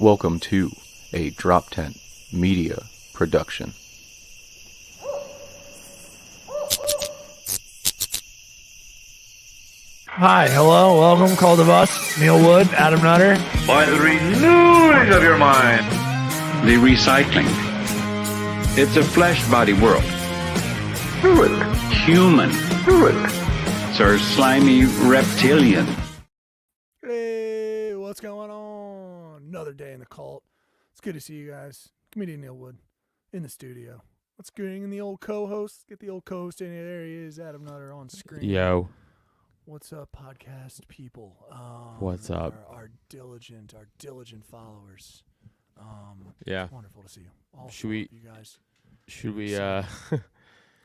Welcome to a Drop Tent Media production. Hi, hello, welcome, Call the Bus, Neil Wood, Adam Nutter. By the renewing of your mind. The recycling. It's a flesh body world. Do it. Human. Do it. It's our slimy reptilian. Hey, what's going on? Another day in the cult. It's good to see you guys. Comedian Neil Wood in the studio. What's good? And the old co-host. Get the old co-host in here. There he is, Adam Nutter on screen. Yo. What's up, podcast people? What's up? Our diligent followers. Yeah. It's wonderful to see you. All Should we- you guys. Should we, Shout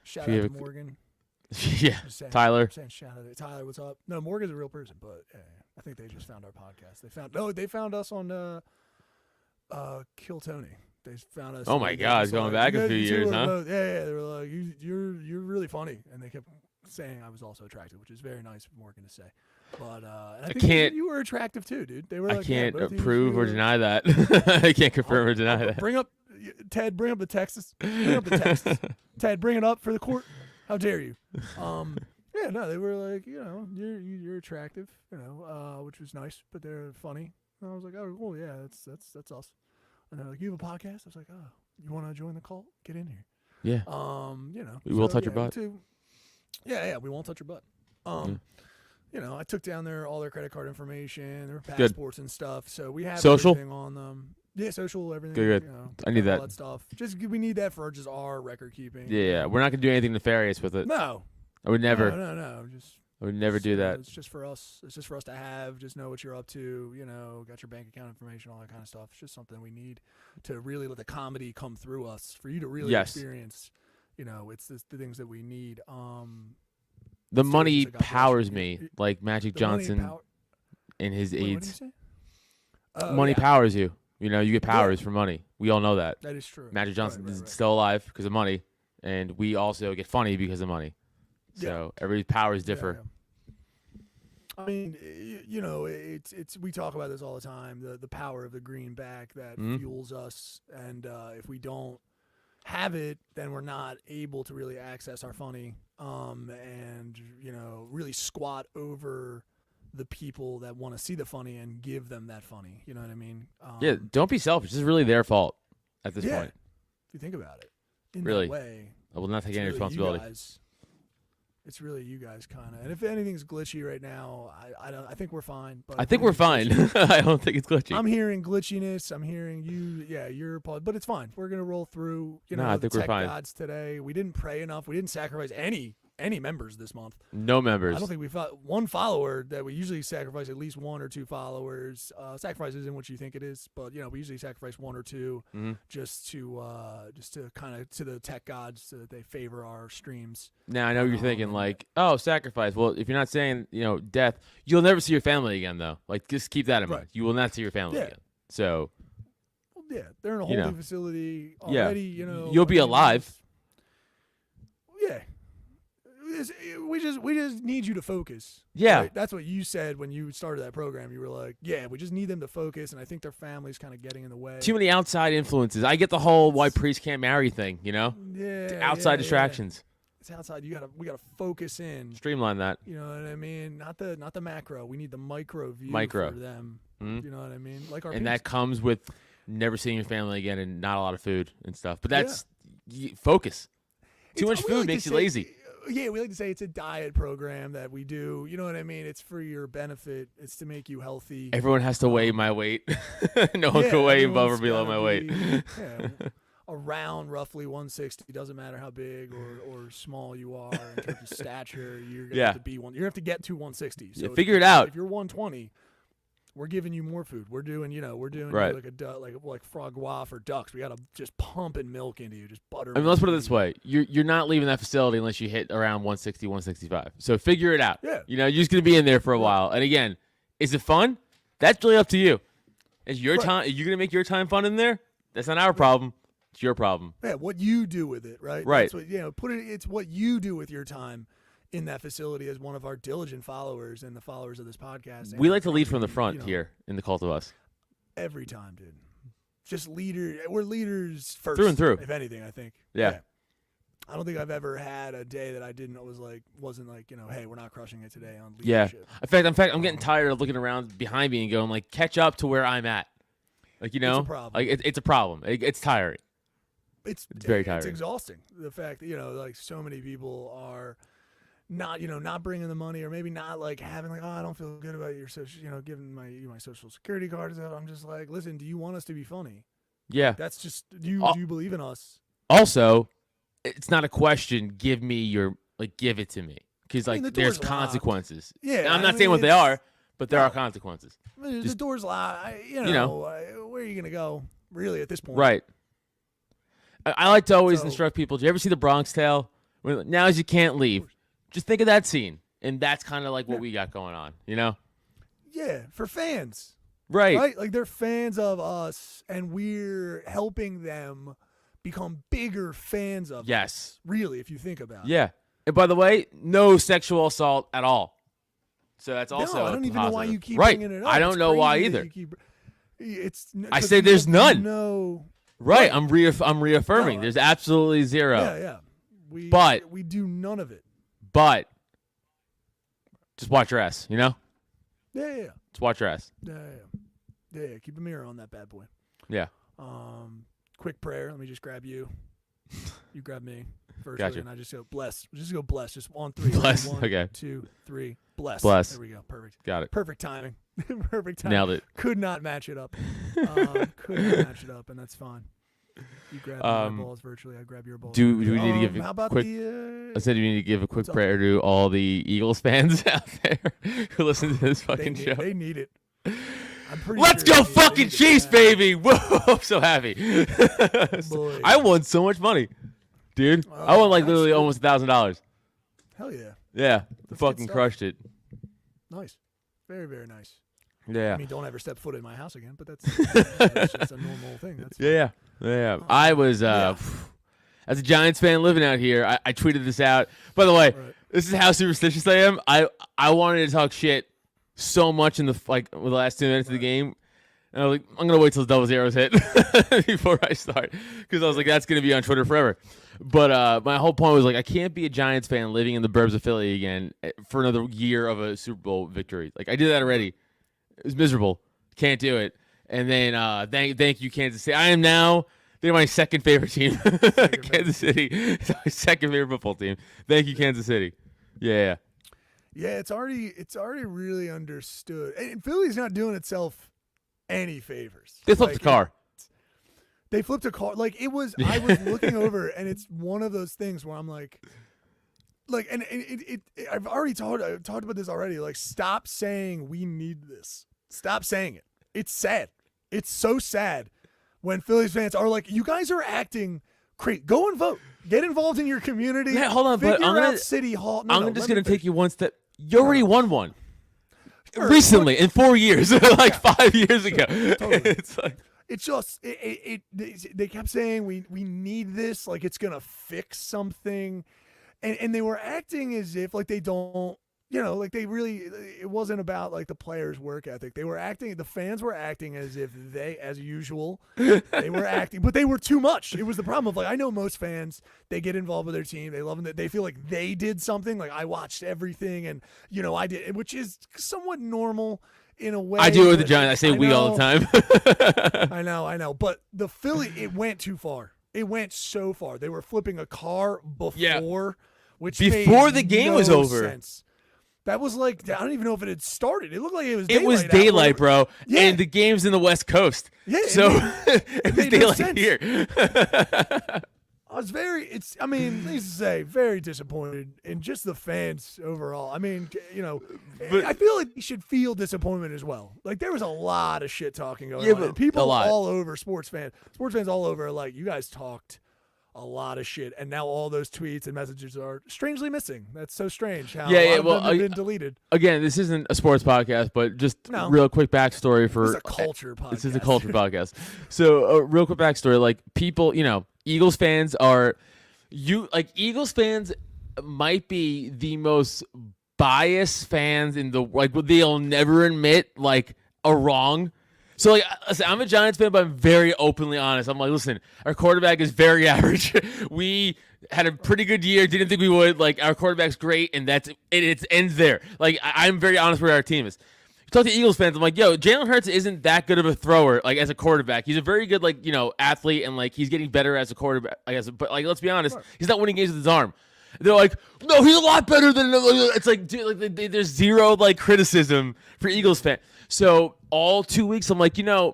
should out we to have a- Morgan. yeah, Just saying- Tyler. Saying shout out to Tyler, what's up? No, Morgan's a real person, but I think they just found our podcast. They found us on Kill Tony. They found us. Oh my God, it's going back a few years, huh? Yeah. They were like, you're really funny, and they kept saying I was also attractive, which is very nice of Morgan to say. But and I think can't- you were attractive too, dude. They were. I Like, can't both of you approve or were- deny that. I can't confirm or deny that. Bring up Ted. Bring up the Texas. Bring up the Texas. Ted, bring it up for the court. How dare you? Yeah, no, they were like, you're attractive, which was nice, but they're funny. And I was like, oh, cool, yeah, that's us. And they're like, you have a podcast? I was like, oh, you want to join the cult? Get in here. Yeah. We will touch your butt. Yeah, we won't touch your butt. I took down all their credit card information, their Good. passports and stuff. So we have Social? everything on them. Yeah, social, everything. Good. I need all that. stuff. We need that for just our record keeping. Yeah, we're not gonna do anything nefarious with it. No. I would never. No. I would never do that. It's just for us. It's just for us to have. Just know what you're up to. Got your bank account information, all that kind of stuff. It's just something we need to really let the comedy come through us. For you to really experience. It's the things that we need. The money God bless powers you. me, like Magic The money Johnson and his Wait, what did you aides. say? Oh, Money yeah, powers you. You get powers from money. We all know that. That is true. Magic Johnson Right. is still alive because of money, and we also get funny because of money. So everybody's powers differ. Yeah. I mean, it's we talk about this all the time. The power of the greenback that fuels us, and if we don't have it, then we're not able to really access our funny, and really squat over the people that want to see the funny and give them that funny. You know what I mean? Yeah, don't be selfish. This is really their fault at this point. If you think about it, in Really. that way, I will not take it's any really responsibility. You guys. It's really you guys, kind of. And if anything's glitchy right now, I think we're fine. But I think we're fine. I don't think it's glitchy. I'm hearing glitchiness. I'm hearing you. Yeah, but it's fine. We're gonna roll through. I The think we're tech fine. gods today. We didn't pray enough. We didn't sacrifice any members this month. No members. I don't think we fought one follower that we usually sacrifice at least one or two followers. Sacrifice isn't what you think it is, but we usually sacrifice one or two just to kind of to the tech gods so that they favor our streams. Now I know you're thinking like, oh, sacrifice. Well, if you're not saying death, you'll never see your family again though. Like just keep that in mind. You will not see your family again. So yeah, they're in a holding facility Yeah. already. you'll be alive. Yeah. We just need you to focus. Yeah. Right? That's what you said when you started that program. You were like, yeah, we just need them to focus, and I think their family's kind of getting in the way. Too many outside influences. I get the whole white priest can't marry thing. Yeah. Outside yeah. distractions. It's outside. We gotta focus in. Streamline that. You know what I mean? Not the macro. We need the micro view Micro. for them. Mhm. You know what I mean? Like our And that comes with never seeing your family again and not a lot of food and stuff. But that's focus. Too much food makes you lazy. Yeah, we like to say it's a diet program that we do. You know what I mean? It's for your benefit. It's to make you healthy. Everyone has to weigh my weight. No one can weigh above or everyone's below gotta my weight. Yeah, around roughly 160. Doesn't matter how big or small you are in terms of stature. You're gonna have to be one. You have to get to 160. So figure it out. If you're 120, we're giving you more food. We're doing Right. like frog guava for ducks. We gotta just pumping milk into you, just butter. I mean, let's put it this way. You're not leaving that facility unless you hit around 160, 165. So figure it out. Yeah. You're just going to be in there for a while. And again, is it fun? That's really up to you. It's your time. Are you going to make your time fun in there? That's not our problem. It's your problem. Yeah, what you do with it, right? Right. That's what, it's what you do with your time in that facility as one of our diligent followers and the followers of this podcast. We like to lead from the front here in the Cult of Us. Every time, dude. just leader. We're leaders first, Through and through. If anything, I think. Yeah. I don't think I've ever had a day that I wasn't like, hey, we're not crushing it today on Yeah. leadership. In fact, I'm getting tired of looking around behind me and going like, catch up to where I'm at. Like, It's a problem. like it's a problem. It's tiring. It's very tiring. It's exhausting. The fact that like so many people are not not bringing the money, or maybe not like having like, oh, I don't feel good about your social, giving my social security card and stuff. I'm just like, listen, do you want us to be funny? Yeah. That's just do you believe in us? Also, it's not a question. Give it to me, because I mean, like the there's door's locked. consequences. Yeah, And I'm I not mean, saying what they it's- are, but there are consequences. I mean, the Just- door's locked. Where are you gonna go? Really, at this point, Right. I like to always So- instruct people. Do you ever see the Bronx Tale? Where, now as you can't leave. Just think of that scene, and that's kind of like what we got going on. Yeah, for fans. Right. Right? Like they're fans of us, and we're helping them become bigger fans of Yes. us. Really, if you think about it. Yeah. And by the way, no sexual assault at all. So that's also No, I don't even know why positive. you keep right. bringing it up. I don't It's know why crazy that either. you keep- It's. I 'cause say we there's have none. No. Right. I'm reaffirming. No, There's absolutely zero. Yeah. But- we do none of it. But just watch your ass. Yeah. Just watch your ass. Yeah. Keep a mirror on that bad boy. Yeah. Quick prayer. Let me just grab you. You grab me first, Gotcha. and I just go bless. Just go bless. Just on three. Bless. One, Okay. 2, 3. Bless. Bless. There we go. Perfect. Got it. Perfect timing. Perfect timing. Nailed it. Could not match it up. Could not match it up, and that's fine. You grab my balls virtually. I grab your balls. Do we need to give How a about quick? the? I said we need to give a quick what's up? prayer to all the Eagles fans out there who listen to this fucking show. They need it. I'm pretty Let's sure go they fucking need it Chiefs, bad. baby! Whoa, I'm so happy. Boy. I won so much money, dude. I Oh, won like that's literally good. almost $1,000. Hell yeah. Yeah, good fucking stuff. crushed it. Nice. Very, very nice. Yeah. I mean, don't ever step foot in my house again, but that's just a normal thing. That's Yeah. I was as a Giants fan living out here, I tweeted this out. By the way, Right. this is how superstitious I am. I wanted to talk shit so much in the last 2 minutes of the game. And I was like, I'm gonna wait till the double zeros hit before I start, because I was like, that's gonna be on Twitter forever. But my whole point was like, I can't be a Giants fan living in the burbs of Philly again for another year of a Super Bowl victory. Like I did that already. It was miserable. Can't do it. And then thank you, Kansas City. I am now. They're my second favorite team. Kansas City is my second favorite football team. Thank you, Kansas City. Yeah. Yeah, it's already really understood. And Philly's not doing itself any favors. They flipped the car. They flipped a car. Like it was. I was looking over, and it's one of those things where I'm like, and I've talked about this already. Like, stop saying we need this. Stop saying it. It's sad. It's so sad when Phillies fans are like, you guys are acting crazy. Go and vote. Get involved in your community. Yeah, hold on, but Figure I'm gonna- out City Hall. I'm just going to take you one step. You already won one. Recently, in 4 years. Like 5 years ago. Totally. It's like, It's just they kept saying we need this, like it's gonna fix something, and they were acting as if like they don't, like they really, it wasn't about like the players' work ethic. The fans were acting as if they, as usual, they were acting, but they were too much. It was the problem of like, I know most fans, they get involved with their team, they love them, they feel like they did something. Like I watched everything, and I did, which is somewhat normal. In a way, I do it with the but Giants. I say we all the time. I know. But the Philly, it went too far. It went so far. They were flipping a car before, which Before made the game was no over. sense. That was like, I don't even know if it had started. It looked like it was It daylight. was out daylight, there. bro. Yeah. And the game's in the West Coast. Yeah, it So made- it was made no daylight sense. here. I was needless to say, very disappointed in just the fans overall. I mean, But- I feel like they should feel disappointment as well. Like there was a lot of shit talking going Yeah, on. but And people a lot. all over sports fans all over are like, you guys talked a lot of shit, and now all those tweets and messages are strangely missing. That's so strange how Yeah, a lot yeah, of well, them have been deleted. Again, this isn't a sports podcast, but just No. real quick backstory for This is a culture podcast. This is a culture podcast. So, a real quick backstory: like people, Eagles fans are Eagles fans might be the most biased fans in the they'll never admit like a wrong. So, like, listen, I'm a Giants fan, but I'm very openly honest. I'm like, listen, our quarterback is very average. We had a pretty good year. Didn't think we would. Like, our quarterback's great, and it ends there. Like, I'm very honest where our team is. You talk to Eagles fans, I'm like, yo, Jalen Hurts isn't that good of a thrower, like, as a quarterback. He's a very good, like, athlete, and, like, he's getting better as a quarterback, I guess. But, like, let's be honest, he's not winning games with his arm. They're like, no, he's a lot better than. It's like, dude, like, there's zero like criticism for Eagles fans. So all 2 weeks, I'm like, the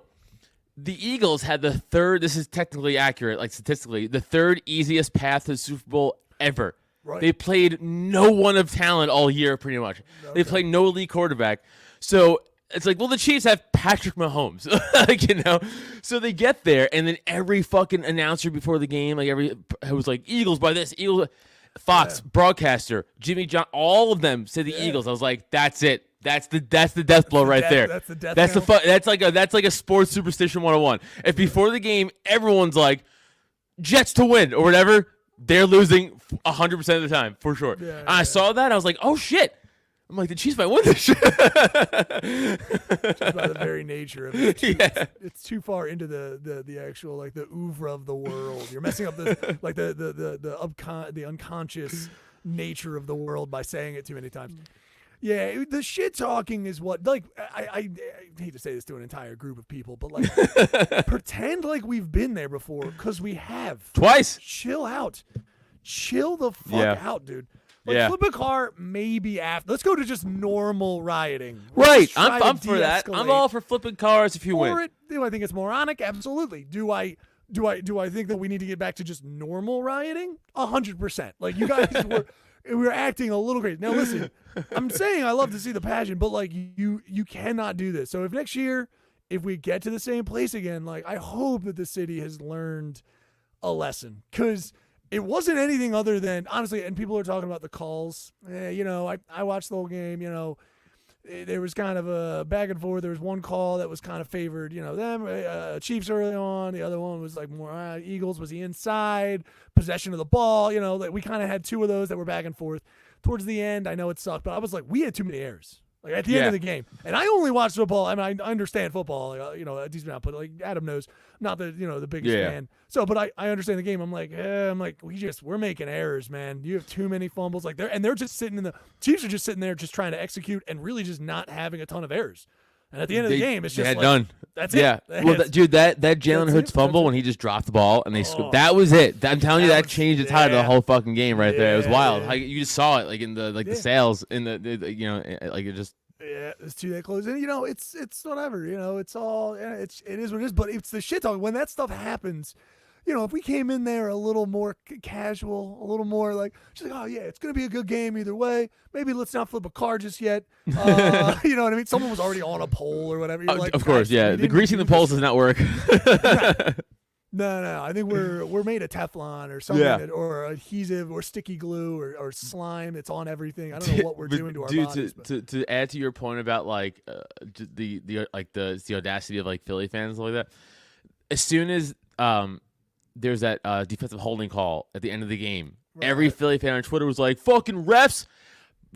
Eagles had the third. This is technically accurate, like statistically, the third easiest path to the Super Bowl ever. Right. They played no one of talent all year, pretty much. Okay. They played no elite quarterback. So it's like, well, the Chiefs have Patrick Mahomes, So they get there, and then every fucking announcer before the game, like it was like Eagles by this, Eagles. Fox broadcaster Jimmy John, all of them said the Eagles. I was like, that's it. That's the death blow right there. That's the death. That's like a sports superstition 101. If before the game everyone's like Jets to win or whatever, they're losing 100% of the time for sure. I saw that, I was like, oh shit. I'm like, the Chiefs might win this shit. Just by the very nature of it. It's too far into the actual, like, the oeuvre of the world. You're messing up the unconscious nature of the world by saying it too many times. Yeah, the shit talking is what, like, I hate to say this to an entire group of people, but, like, pretend like we've been there before, because we have. Twice. Chill out. Chill the fuck out, dude. Like, flip a car maybe after. Let's go to just normal rioting. Right. I'm for that. I'm all for flipping cars if you win. Do I think it's moronic? Absolutely. Do I think that we need to get back to just normal rioting? 100%. Like, you guys we're acting a little crazy. Now listen, I'm saying I love to see the passion, but like you cannot do this. So if next year, if we get to the same place again, like, I hope that the city has learned a lesson, because it wasn't anything other than, honestly, and people are talking about the calls. I watched the whole game. There was kind of a back and forth. There was one call that was kind of favored, them, Chiefs early on. The other one was like more Eagles. Was he inside? Possession of the ball. We kind of had two of those that were back and forth. Towards the end, I know it sucked, but I was like, we had too many errors. Like, at the end of the game. And I only watch football. I mean, I understand football, a decent amount, but like Adam knows, not the biggest fan. So, but I understand the game. I'm like, we're making errors, man. You have too many fumbles. Like, they're just Chiefs are just sitting there just trying to execute and really just not having a ton of errors. And at the end of the game, it's just like, done. That's it. Yeah. Well, dude, that Jalen Hurts fumble when he just dropped the ball and they scored, that was it. I'm telling you, that changed the tide of the whole fucking game right there. It was wild. Like, you just saw it, like, in the the sales in the like, it just. Yeah, it's too that close, and it's whatever. It's all it is what it is. But it's the shit talk when that stuff happens. If we came in there a little more casual, a little more like, just like, oh yeah, it's gonna be a good game either way. Maybe let's not flip a car just yet. You know what I mean? Someone was already on a pole or whatever. Like, of course, yeah. The greasing the poles does not work. Right. No. I think we're made of Teflon or something, or adhesive or sticky glue or slime. It's on everything. I don't know what we're doing to our bodies. To add to your point about like the audacity of like Philly fans and stuff like that. As soon as there's that defensive holding call at the end of the game, every Philly fan on Twitter was like, "Fucking refs!"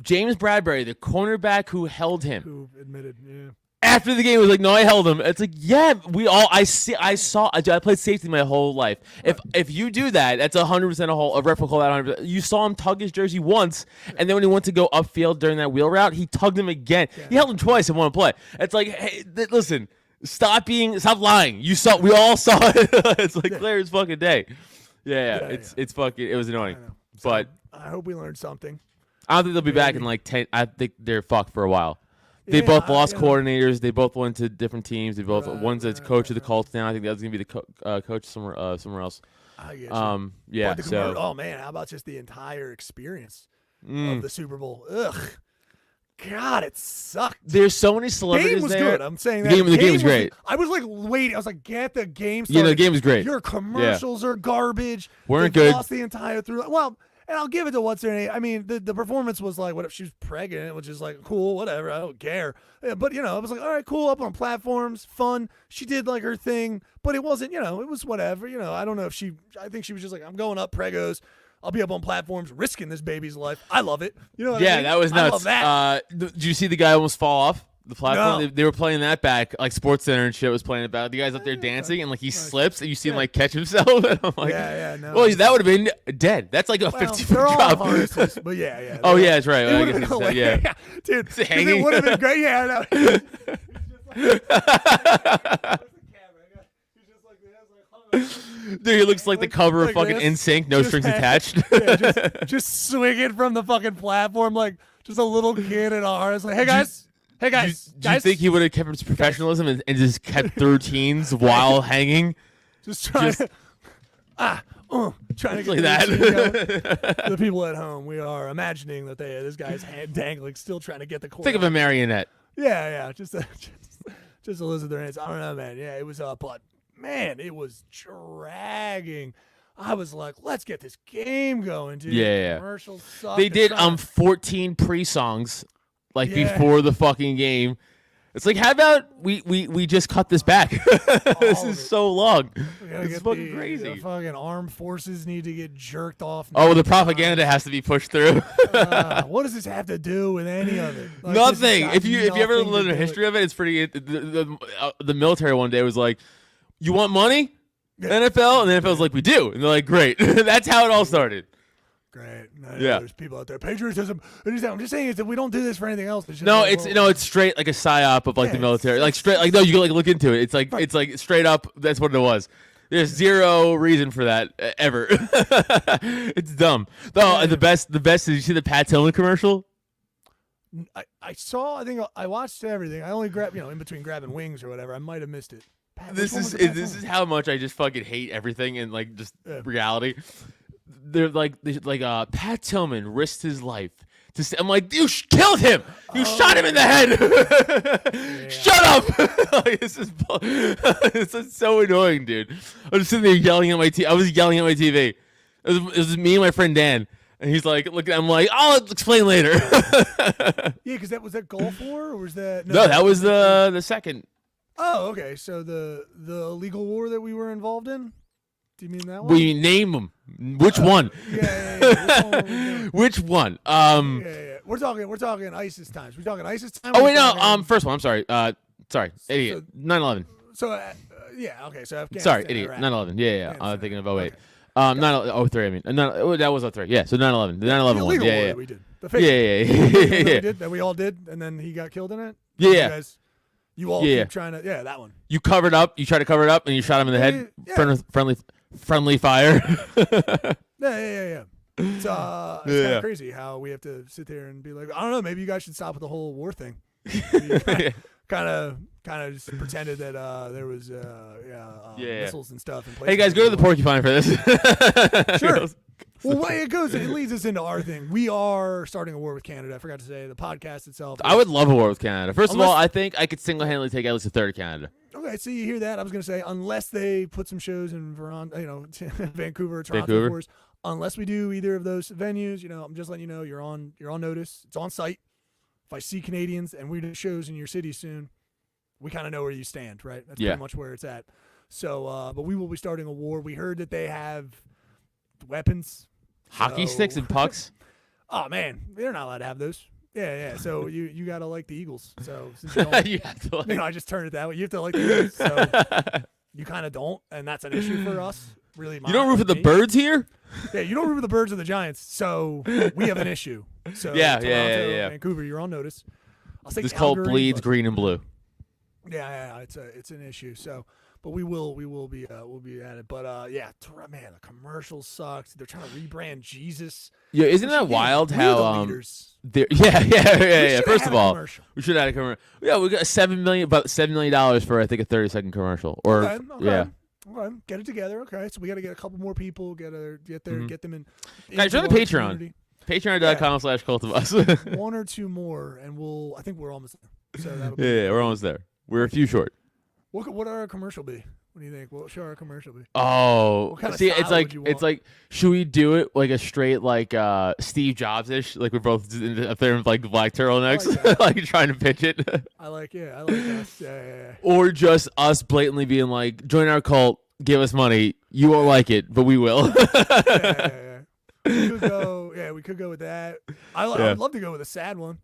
James Bradbury, the cornerback who held him, who admitted, after the game was like, no, I held him. It's like, yeah, I played safety my whole life. If you do that, that's 100% a ref will call that 100%. You saw him tug his jersey once, and then when he went to go upfield during that wheel route, he tugged him again. Yeah. He held him twice in one play. It's like, hey, listen, stop lying. We all saw it. It's like clear as fucking day. It's fucking, it was annoying. So, but I hope we learned something. I don't think they'll be back in like 10. I think they're fucked for a while. They both lost coordinators. They both went to different teams. They both one's a coach of the Colts now. I think the other's gonna be the coach somewhere else. I get you. Oh man, how about just the entire experience of the Super Bowl? Ugh, God, it sucked. There's so many celebrities there. The game was good. I'm saying that the game was great. I was like waiting. I was like, get the game started. Yeah, the game was great. Your commercials are garbage. Weren't good. Lost the entire through. Well. And I'll give it to what's her name. I mean, the performance was like, what if she was pregnant, which is like, cool, whatever, I don't care. But, I was like, all right, cool, up on platforms, fun. She did like her thing, but it wasn't, it was whatever. I don't know if I think she was just like, I'm going up pregos. I'll be up on platforms risking this baby's life. I love it. You know what I mean? That was nuts. I love that. Did you see the guy almost fall off? The platform. No. They were playing that back, like Sports Center and shit was playing it back. The guy's up there dancing, and like he slips, and you see him like catch himself. And I'm like, no. well, that would have been dead. That's like a 50-foot they're all drop. harnesses, but yeah. Oh yeah, that's right. It I would've guess been it's hilarious. yeah. Dude, 'cause hanging. it would have been great. Yeah, I know. Dude, he looks like the cover of Like fucking this. NSYNC, no strings attached. just swinging from the fucking platform like just a little kid in a harness. Like, hey guys, Do you think he would have kept his professionalism and just kept 13s while hanging? just trying just- trying to get like the that. routine going. For the people at home, we are imagining that this guy's hand dangling, still trying to get the cord. Think of a marionette. Yeah, just to listen to their hands. I don't know, man. Yeah, it was but man, it was dragging. I was like, let's get this game going, dude. Yeah. Commercials suck. They They're did trying- 14 pre-songs like Yeah. before the fucking game. It's like, how about we just cut this back? This of is it. so long. We gotta It's get fucking the crazy. fucking armed forces need to get jerked off. Oh, the 9 propaganda has to be pushed through. times. What does this have to do with any of it? Like, this has Nothing. got If you ever nothing to learn the do history with- of it, it's pretty. The military one day was like, "You want money?" NFL, and the NFL was like, "We do," and they're like, "Great." That's how it all started. Great. Yeah. There's people out there. Patriotism. I'm just saying is that we don't do this for anything else. It's just No, like, it's well, it's straight like a psyop of like Yeah, the it's- military, like straight like no, you can like look into it. It's like it's like straight up. That's what it was. There's zero reason for that ever. It's dumb. No, the best. Did you see the Pat Tillman commercial? I saw. I think I watched everything. I only grabbed, in between grabbing wings or whatever. I might have missed it. Pat, which This one is was the Pat this Tillman? is how much I just fucking hate everything and like just Yeah. reality. They're like Pat Tillman risked his life to. I'm like, you killed him. You shot him in the head. Shut up. Like, this is this is so annoying, dude. I'm just sitting there yelling at my TV. I was yelling at my TV. It was me and my friend Dan, and he's like, look. I'm like, I'll explain later. Yeah, because that was that Gulf War, or was that? No, that was the second. Oh, okay. So the illegal war that we were involved in. Do you mean that one? We name them. Which one? Yeah. Which one were we doing? Which one? Yeah. We're talking ISIS times. We're talking ISIS times. Oh wait, no. First one. I'm sorry. Sorry, idiot. 9/11. So yeah. Okay. So Afghanistan. Sorry, idiot. Iraq. 9/11. Yeah. I'm Afghanistan. thinking of 08. Okay. 9/03. I mean, that was 03. Yeah. So 9/11. The 9/11 The one. illegal war Yeah. that we did. The fake Yeah. one that we Yeah. did, that we all did, and then he got killed in it. Yeah. You all Yeah. keep trying to. Yeah, that one. You covered up. You tried to cover it up, and you shot him in the head. Yeah. Friendly fire. Yeah. It's kind Yeah. of crazy how we have to sit there and be like, I don't know, maybe you guys should stop with the whole war thing. Kind of just pretended that there was missiles and stuff. In Hey guys, go to the porcupine for this. Sure. Well, it leads us into our thing. We are starting a war with Canada. I forgot to say the podcast itself. I would love a war with Canada. First of all, Unless- I think I could single-handedly take at least a third of Canada. Okay, so you hear that? I was going to say, unless they put some shows in Vancouver, Toronto, Vancouver. of course. Unless we do either of those venues, I'm just letting you know you're on notice. It's on site. If I see Canadians and we do shows in your city soon, we kind of know where you stand, right? That's Yeah. pretty much where it's at. So, but we will be starting a war. We heard that they have weapons. Hockey So- sticks and pucks. Oh man, they're not allowed to have those. Yeah. So you gotta like the Eagles. So since you don't, You have to like- I just turned it that way. You have to like the Eagles. So you kind of don't, and that's an issue for us. Really, You don't root for the me. birds here? Yeah, you don't root for the Birds or the Giants. So we have an issue. So Yeah, Toronto, yeah. Vancouver, you're on notice. I'll say This cult Calgary, bleeds but- green and blue. Yeah, it's an issue. So, but we'll be at it. But man, the commercial sucks. They're trying to rebrand Jesus. Yeah, isn't We that should- wild we're how the leaders. yeah. should First have of a all, commercial. we should have a commercial. Yeah, we got about $7 million for I think a 30-second commercial. Or Okay. yeah. Okay, get it together. Okay, so we got to get a couple more people. Get there, get them in. Guys, join into the our Patreon. community. Patreon.com/cult of us. One or two more, and I think we're almost there. So that'll be. Yeah, we're almost there. We're a few short. What would our commercial be? What do you think? What should our commercial be? Oh, What kind of see, style it's like would you want? should we do it like a straight like Steve Jobs-ish? Like we're both up there with like black turtlenecks, I like like trying to pitch it, I like that. Yeah. or just us blatantly being like, join our cult, give us money. You won't like it, but we will. Yeah. We could go with that. I would love to go with a sad one.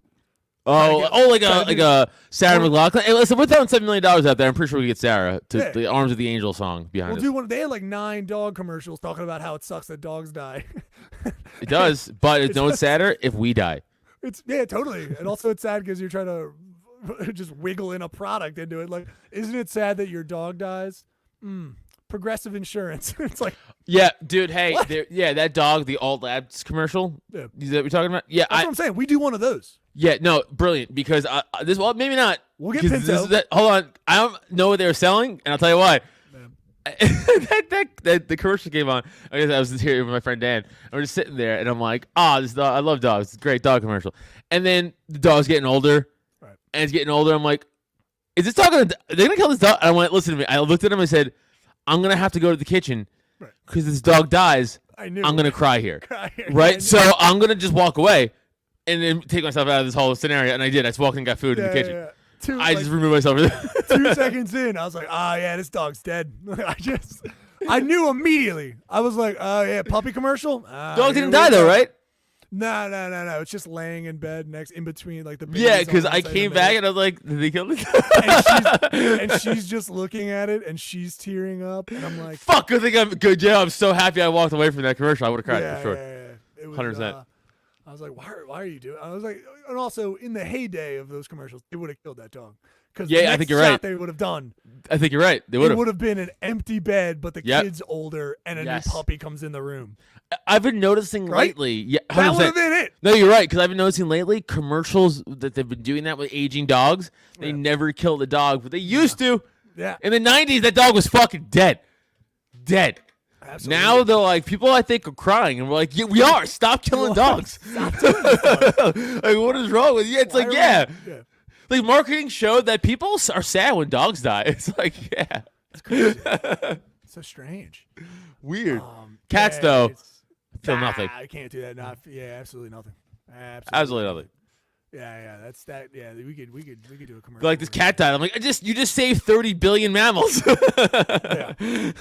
Like a Sarah McLachlan. Hey, listen, we're throwing $7 million out there. I'm pretty sure we get Sarah to the Arms of the Angel song behind us. We'll do one. They had like 9 dog commercials talking about how it sucks that dogs die. It does, but it's sadder if we die. Totally. And also it's sad because you're trying to just wiggle in a product into it. Like, isn't it sad that your dog dies? Progressive insurance. It's like, yeah, dude. Hey, that dog, the Alt Labs commercial. Yeah. Is that what we're talking about? Yeah, that's what I'm saying. We do one of those. Yeah, no, brilliant. Because maybe not. We'll get Pinto. Hold on, I don't know what they were selling, and I'll tell you why. The commercial came on. I guess I was just here with my friend Dan. I'm just sitting there, and I'm like, this dog, I love dogs. It's a great dog commercial. And then the dog's getting older, right. And it's getting older. I'm like, is this dog gonna? Are they gonna kill this dog? And I went, listen to me. I looked at him and I said, I'm gonna have to go to the kitchen because this dog dies. I'm gonna cry here, right? So I'm gonna just walk away and then take myself out of this whole scenario. And I did. I just walked and got food in the kitchen. Yeah. I just removed myself. 2 seconds in, I was like, this dog's dead. I knew immediately. I was like, puppy commercial? Dog didn't die though, right? No. It's just laying in bed in between like the because I came back and I was like, did they kill this? and she's just looking at it and she's tearing up and I'm like, fuck, I think I'm good. Yeah, I'm so happy I walked away from that commercial. I would have cried for sure. It was, 100%. I was like, why are you doing? I was like, and also in the heyday of those commercials, they would have killed that dog. Because I think you're right. They would have done. I think you're right. They would have been an empty bed, but the kid's older and a new puppy comes in the room. I've been noticing lately. Yeah, 100%. That would have been it. No, you're right. Because I've been noticing lately commercials that they've been doing that with aging dogs. They never kill the dog, but they used to. Yeah. In the 90s, that dog was fucking dead. Absolutely. Now they're like, people I think are crying, and we're like, yeah, we are. Stop killing dogs. Stop doing this. Like, what is wrong with you? It's like, like marketing showed that people are sad when dogs die. It's like, it's crazy. So strange. Weird. Cats though, feel nothing. I can't do that. Absolutely nothing. Absolutely nothing. Yeah, that's that. Yeah, we could do a commercial. Like this cat died. I'm like, you just saved 30 billion mammals. You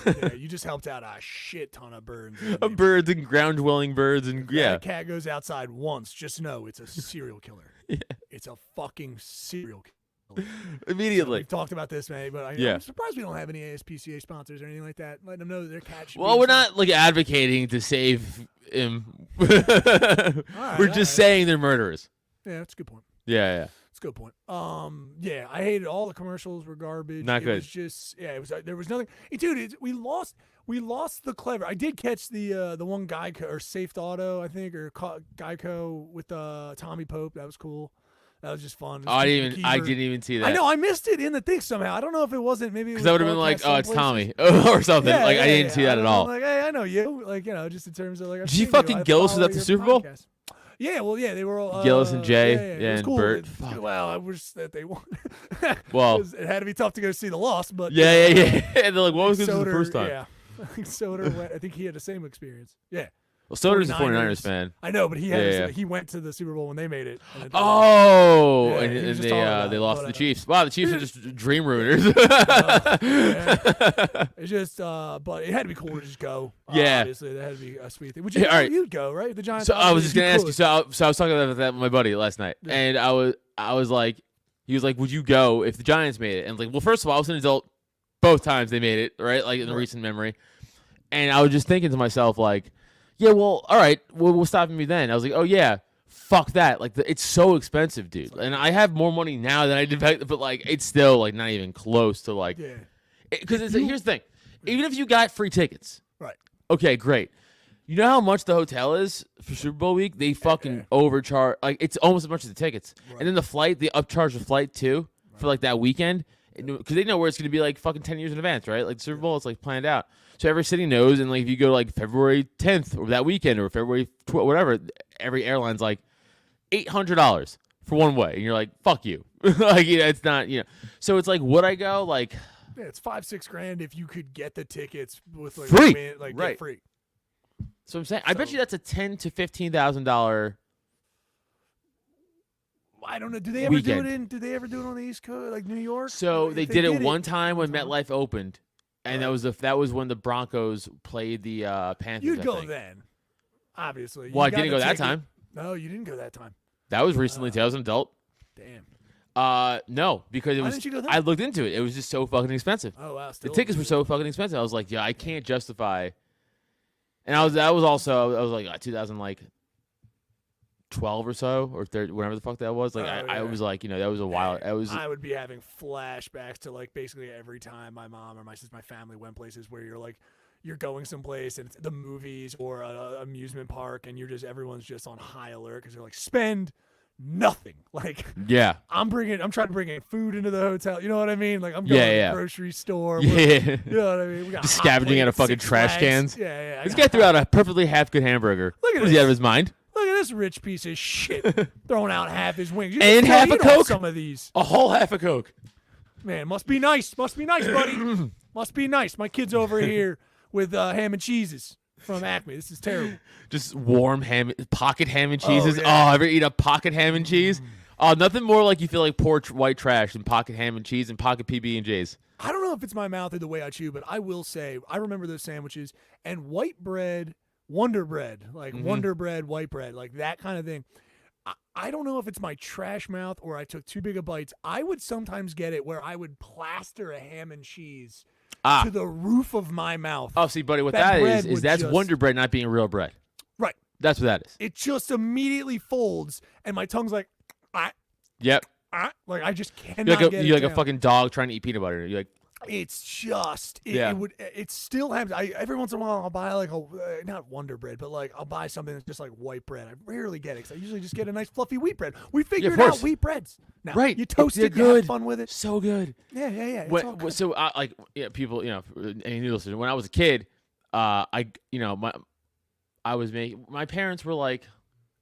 just helped out a shit ton of birds. Birds and ground dwelling birds and a cat goes outside once, just know it's a serial killer. It's a fucking serial killer. Immediately. We've talked about this, man, but I'm surprised we don't have any ASPCA sponsors or anything like that. Letting them know that their cat should. Well, we're not like advocating to save him. We're just saying they're murderers. Yeah, that's a good point. Yeah. That's a good point. I hated all the commercials were garbage. Not good. It was just there was nothing. Hey, dude, we lost the clever. I did catch the one Geico or Safe Auto, I think, or Geico with Tommy Pope. That was cool. That was just fun. I didn't even see that. I know I missed it in the thing somehow. I don't know if it wasn't because that would have been like, it's Tommy or something. I didn't see that at all. Like, hey, I know you. Like, just in terms of like. Did you fucking Gillis was at the Super Bowl? Yeah, they were all Gillis and Jay and cool. Bert. Well, I wish that they won. Well, it had to be tough to go see the loss, but yeah. And they're like, what was this the first time? Yeah, I think Soder. I think he had the same experience. Yeah. Well, Soder's a 49ers fan. I know, but he went to the Super Bowl when they made it. And they lost to the Chiefs. Wow, the Chiefs are just dream ruiners. It's just, but it had to be cool to just go. Yeah, obviously that had to be a sweet thing. You'd go, right? The Giants. So I was just gonna ask you. So I was talking about that with my buddy last night, and I was like, he was like, would you go if the Giants made it? And I was like, well, first of all, I was an adult both times they made it, right? Like in the recent memory, and I was just thinking to myself, like. Yeah, well, all right. What's stopping me then? I was like, oh, yeah, fuck that. Like, it's so expensive, dude. And I have more money now than I did back then, but, like, it's still, like, not even close to, like. Because here's the thing. Even if you got free tickets. Right. Okay, great. You know how much the hotel is for Super Bowl week? They fucking overcharge. Like, it's almost as much as the tickets. Right. And then the flight, they upcharge the flight, too, for, like, that weekend. Because they know where it's going to be, like, fucking 10 years in advance, right? Like, the Super Bowl, it's, like, planned out. So every city knows, and like if you go like February 10th or that weekend or February 12th, whatever, every airline's like $800 for one way, and you're like, fuck you, like it's not, So it's like, would I go? Like, it's $5-6 grand if you could get the tickets with like free, get free. So I'm saying, I bet you that's a $10,000 to $15,000. I don't know. Do they ever do it do they ever do it on the East Coast, like New York? So they did it one time when MetLife opened. And that was when the Broncos played the Panthers. You'd go then, obviously. Well, I didn't go that time. No, you didn't go that time. That was recently too. I was an adult. Damn. No, because it Why was. didn't you go then? I looked into it. It was just so fucking expensive. Oh wow. The Still, tickets were so fucking expensive. I was like, yeah, I can't justify. And I was also 2012 or so or 30, whatever the fuck that was. Like I was like, that was a while. I would be having flashbacks to like basically every time my mom or my sister, my family went places where you're going someplace and it's the movies or a amusement park and everyone's just on high alert because they're like spend nothing. Like yeah. I'm trying to bring in food into the hotel. You know what I mean? Like I'm going to the grocery store. Yeah. You know what I mean? We got just hot scavenging out of plates, fucking Six trash Flags. cans. Yeah. This guy threw out a perfectly half good hamburger. Look at Was he out of this. his mind? Look at this rich piece of shit throwing out half his wings. You And just half a eat off Coke? Some of these. A whole half a Coke. Man, must be nice. Must be nice, buddy. Must be nice. My kid's over here with ham and cheeses from Acme. This is terrible. Just warm pocket ham and cheeses. yeah. Oh, ever eat a pocket ham and cheese? Oh, nothing more like you feel like poor white trash than pocket ham and cheese and pocket PB&Js. I don't know if it's my mouth or the way I chew, but I will say I remember those sandwiches and white bread, Wonder Bread, like Wonder Bread, white bread, like that kind of thing. I don't know if it's my trash mouth or I took too big of bites. I would sometimes get it where I would plaster a ham and cheese to the roof of my mouth. Oh, see, buddy, what That that bread is would that's just- Wonder Bread not being real bread. Right. That's what that is. It just immediately folds, and my tongue's like, Yep. like I just cannot You're like get you're it like a down. fucking dog trying to eat peanut butter. You're like, It's just Yeah. it still happens. Every once in a while I'll buy like not Wonder Bread, but like I'll buy something that's just like white bread. I rarely get it because I usually just get a nice fluffy wheat bread. We figured out course. wheat breads. Now, Right. You toast They're it, you have good. fun with it. so good. Yeah. It's all good. So people, any new listeners, when I was a kid, my parents were like,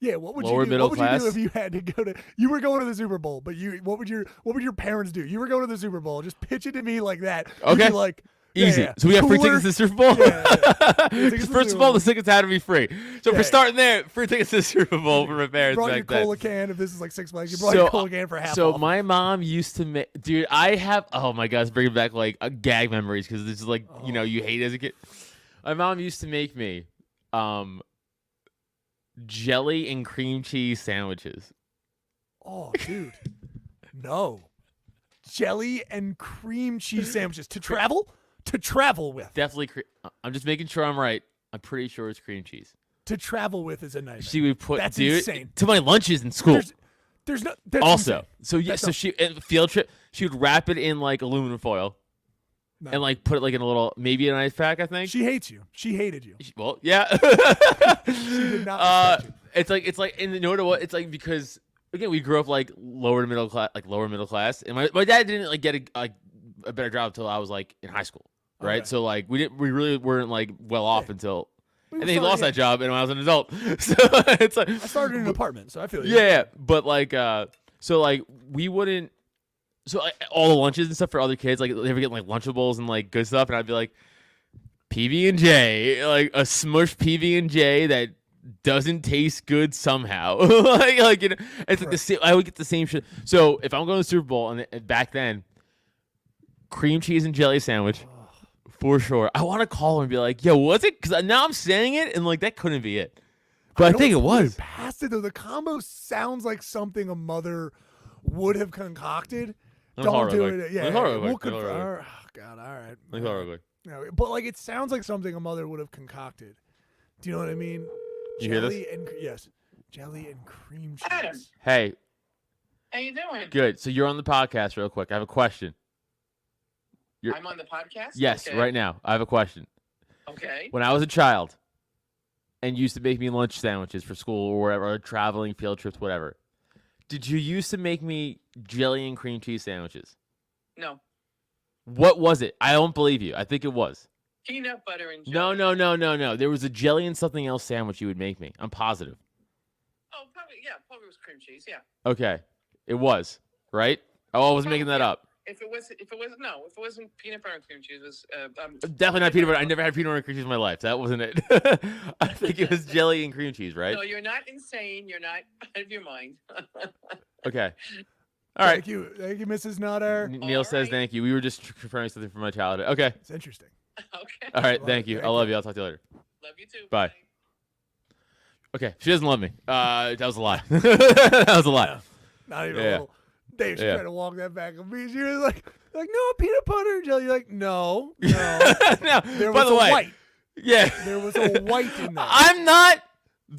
Yeah, what would Lower you do? middle What would class. you do if you had to go to? You were going to the Super Bowl, but what would your parents do? You were going to the Super Bowl. Just pitch it to me like that. You'd Okay. be like easy. yeah. So we got free Cooler. tickets to the Super Bowl? Tickets to the First Super of all, Bowl. the tickets had to be free. So Yeah. for starting there, free tickets to the Super Bowl for my parents brought your back then. cola can if this is like Six Flags. You brought your cola can for half So off. my mom used to make, dude, I have, oh my God, it's bringing back like gag memories because this is like, you hate it as a kid. My mom used to make me jelly and cream cheese sandwiches. Oh, dude. No. Jelly and cream cheese sandwiches to travel with. Definitely, I'm just making sure I'm right. I'm pretty sure it's cream cheese. To travel with is a nightmare. She would put, That's dude, insane. to my lunches in school. There's no. That's Also, insane. so yeah, That's so not- she field trip, she would wrap it in like aluminum foil No. and like put it like in a little, maybe an ice pack, I think. She hates you. She hated you. Well, yeah. She did not respect you. It's like, and you know what? It's like because again, we grew up like lower middle class, and my dad didn't like get a better job until I was like in high school, right? Okay. So like we really weren't like well off until, and then he started- lost yeah. that job, and when I was an adult, so it's like I started in an apartment, so I feel you. yeah, but like so like we wouldn't. So like, all the lunches and stuff for other kids, like they were getting like Lunchables and like good stuff, and I'd be like PB&J, like a smushed PB&J that doesn't taste good somehow. like it's like the same. I would get the same shit. So if I'm going to the Super Bowl and back then, cream cheese and jelly sandwich for sure. I want to call her and be like, "Yo, was it?" Because now I'm saying it and like that couldn't be it, but I think it don't was. Past it though, the combo sounds like something a mother would have concocted. Let me call her Don't do real quick. it. Yeah, Let me call her real we'll quick. Let me call her real confirm. Oh God, all right. Let me call her real quick. No, but like it sounds like something a mother would have concocted. Do you know what I mean? You hear this? Yes, jelly and cream Adam. cheese. Hey, How you doing? good. So you're on the podcast real quick. I have a question. I'm on the podcast? Yes, Okay. right now. I have a question. Okay. When I was a child and you used to make me lunch sandwiches for school or wherever, or traveling, field trips, whatever, did you used to make me jelly and cream cheese sandwiches? No. What was it? I don't believe you. I think it was. Peanut butter and No, jelly. no. There was a jelly and something else sandwich you would make me. I'm positive. Oh, probably, yeah. Probably was cream cheese, yeah. Okay. It was, right? Oh, I was making that up. If it wasn't peanut butter and cream cheese, it was Definitely not peanut butter. I never had peanut butter and cream cheese in my life. That wasn't it. I think it was jelly and cream cheese, right? No, you're not insane. You're not out of your mind. Okay. All right. Thank you, Mrs. Nutter. Neil All says right. thank you. We were just confirming something from my childhood. Okay. It's interesting. Okay. All right. Love Thank it. you. I Thank love you. you. I'll talk to you later. Love you too. Bye. Okay. She doesn't love me. That was a lie. That was a lie. Not even Yeah. a little. Dave, she Yeah. tried to walk that back on me. She was like no peanut butter and jelly. You're like, no. No, There by was the a way, white. yeah, There was a white in there. I'm not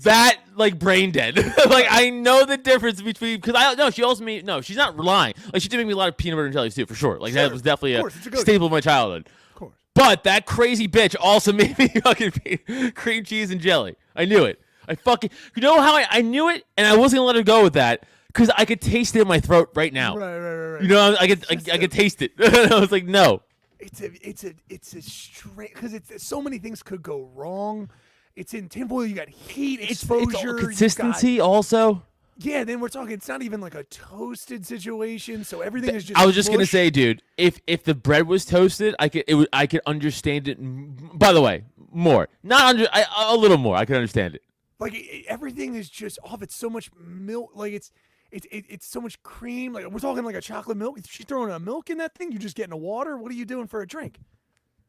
that like brain dead. Like I know the difference between because I no, she also made no, she's not lying. Like she did make me a lot of peanut butter and jellies too, for sure. Like that Sure, was definitely of course, it's a go-to. staple of my childhood. Of course. But that crazy bitch also made me fucking cream cheese and jelly. I knew it. You know how I knew it, and I wasn't gonna let her go with that because I could taste it in my throat right now. Right. You know, I could taste it. I was like, no. It's a strange because it's so many things could go wrong. It's in tinfoil. You got heat exposure. It's you consistency got- also. Yeah, then we're talking. It's not even like a toasted situation, so everything is just. I was just gonna mush. say, dude, if the bread was toasted, I could understand it. By the way, more, a little more. I could understand it. Like everything is just off. It's so much milk. Like it's so much cream. Like we're talking like a chocolate milk. If she's throwing a milk in that thing, you're just getting a water. What are you doing for a drink?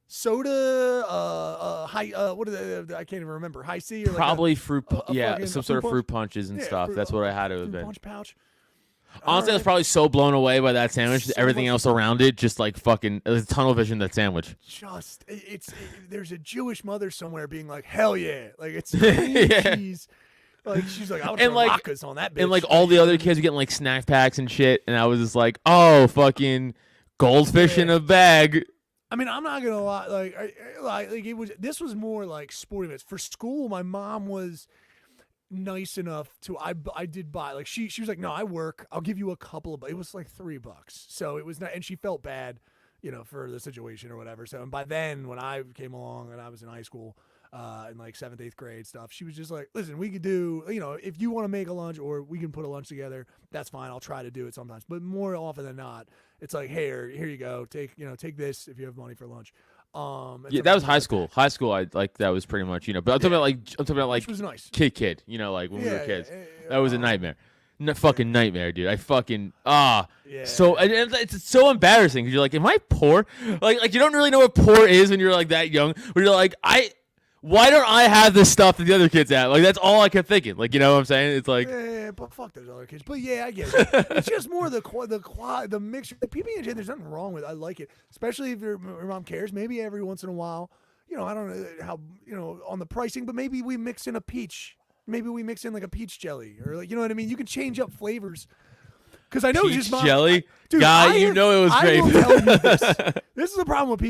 Soda, what are I can't even remember. High C or Probably fruit, a fucking- some a sort of fruit fruit punches and Yeah, stuff. fruit- That's what I had to have fruit been. punch pouch. Honestly, I was Alright. probably so blown away by that sandwich. So Everything much- else around it, just like fucking, it was tunnel vision. That sandwich. Just there's a Jewish mother somewhere being like, hell yeah, like it's cream Yeah. cheese. Like she's like, I would And, throw like- latkes on that bitch. And like all the other kids were getting like snack packs and shit, and I was just like, oh, fucking goldfish in a bag. I mean, I'm not gonna lie. Like it was. This was more like sporting events for school. My mom was nice enough to. I did buy. Like she was like, no, I work. I'll give you a couple of. It was like $3, so it was not. And she felt bad, for the situation or whatever. So and by then, when I came along and I was in high school, in like 7th, 8th grade stuff, she was just like, listen, we could do. If you want to make a lunch or we can put a lunch together, that's fine. I'll try to do it sometimes, but more often than not. It's like, hey, here you go. Take this if you have money for lunch. Yeah, that was high school. High school, I like that was pretty much, but I'm talking about like Which was nice. kid, like when we were Yeah, kids. yeah, That was a nightmare. Fucking nightmare, dude. I fucking Yeah. So and it's so embarrassing because you're like, am I poor? Like you don't really know what poor is when you're like that young. Where you're like, why don't I have this stuff that the other kids have? Like that's all I kept thinking. Like you know what I'm saying? It's like Yeah, but fuck those other kids. But yeah, I get it. It's just more the mixture. The PB&J, there's nothing wrong with it. I like it, especially if your mom cares. Maybe every once in a while, I don't know how on the pricing, but maybe we mix in a peach. Maybe we mix in like a peach jelly or like you know what I mean. You can change up flavors. Because I know peach just jelly, dude, guy. You know it was I great. will tell you this. This is the problem with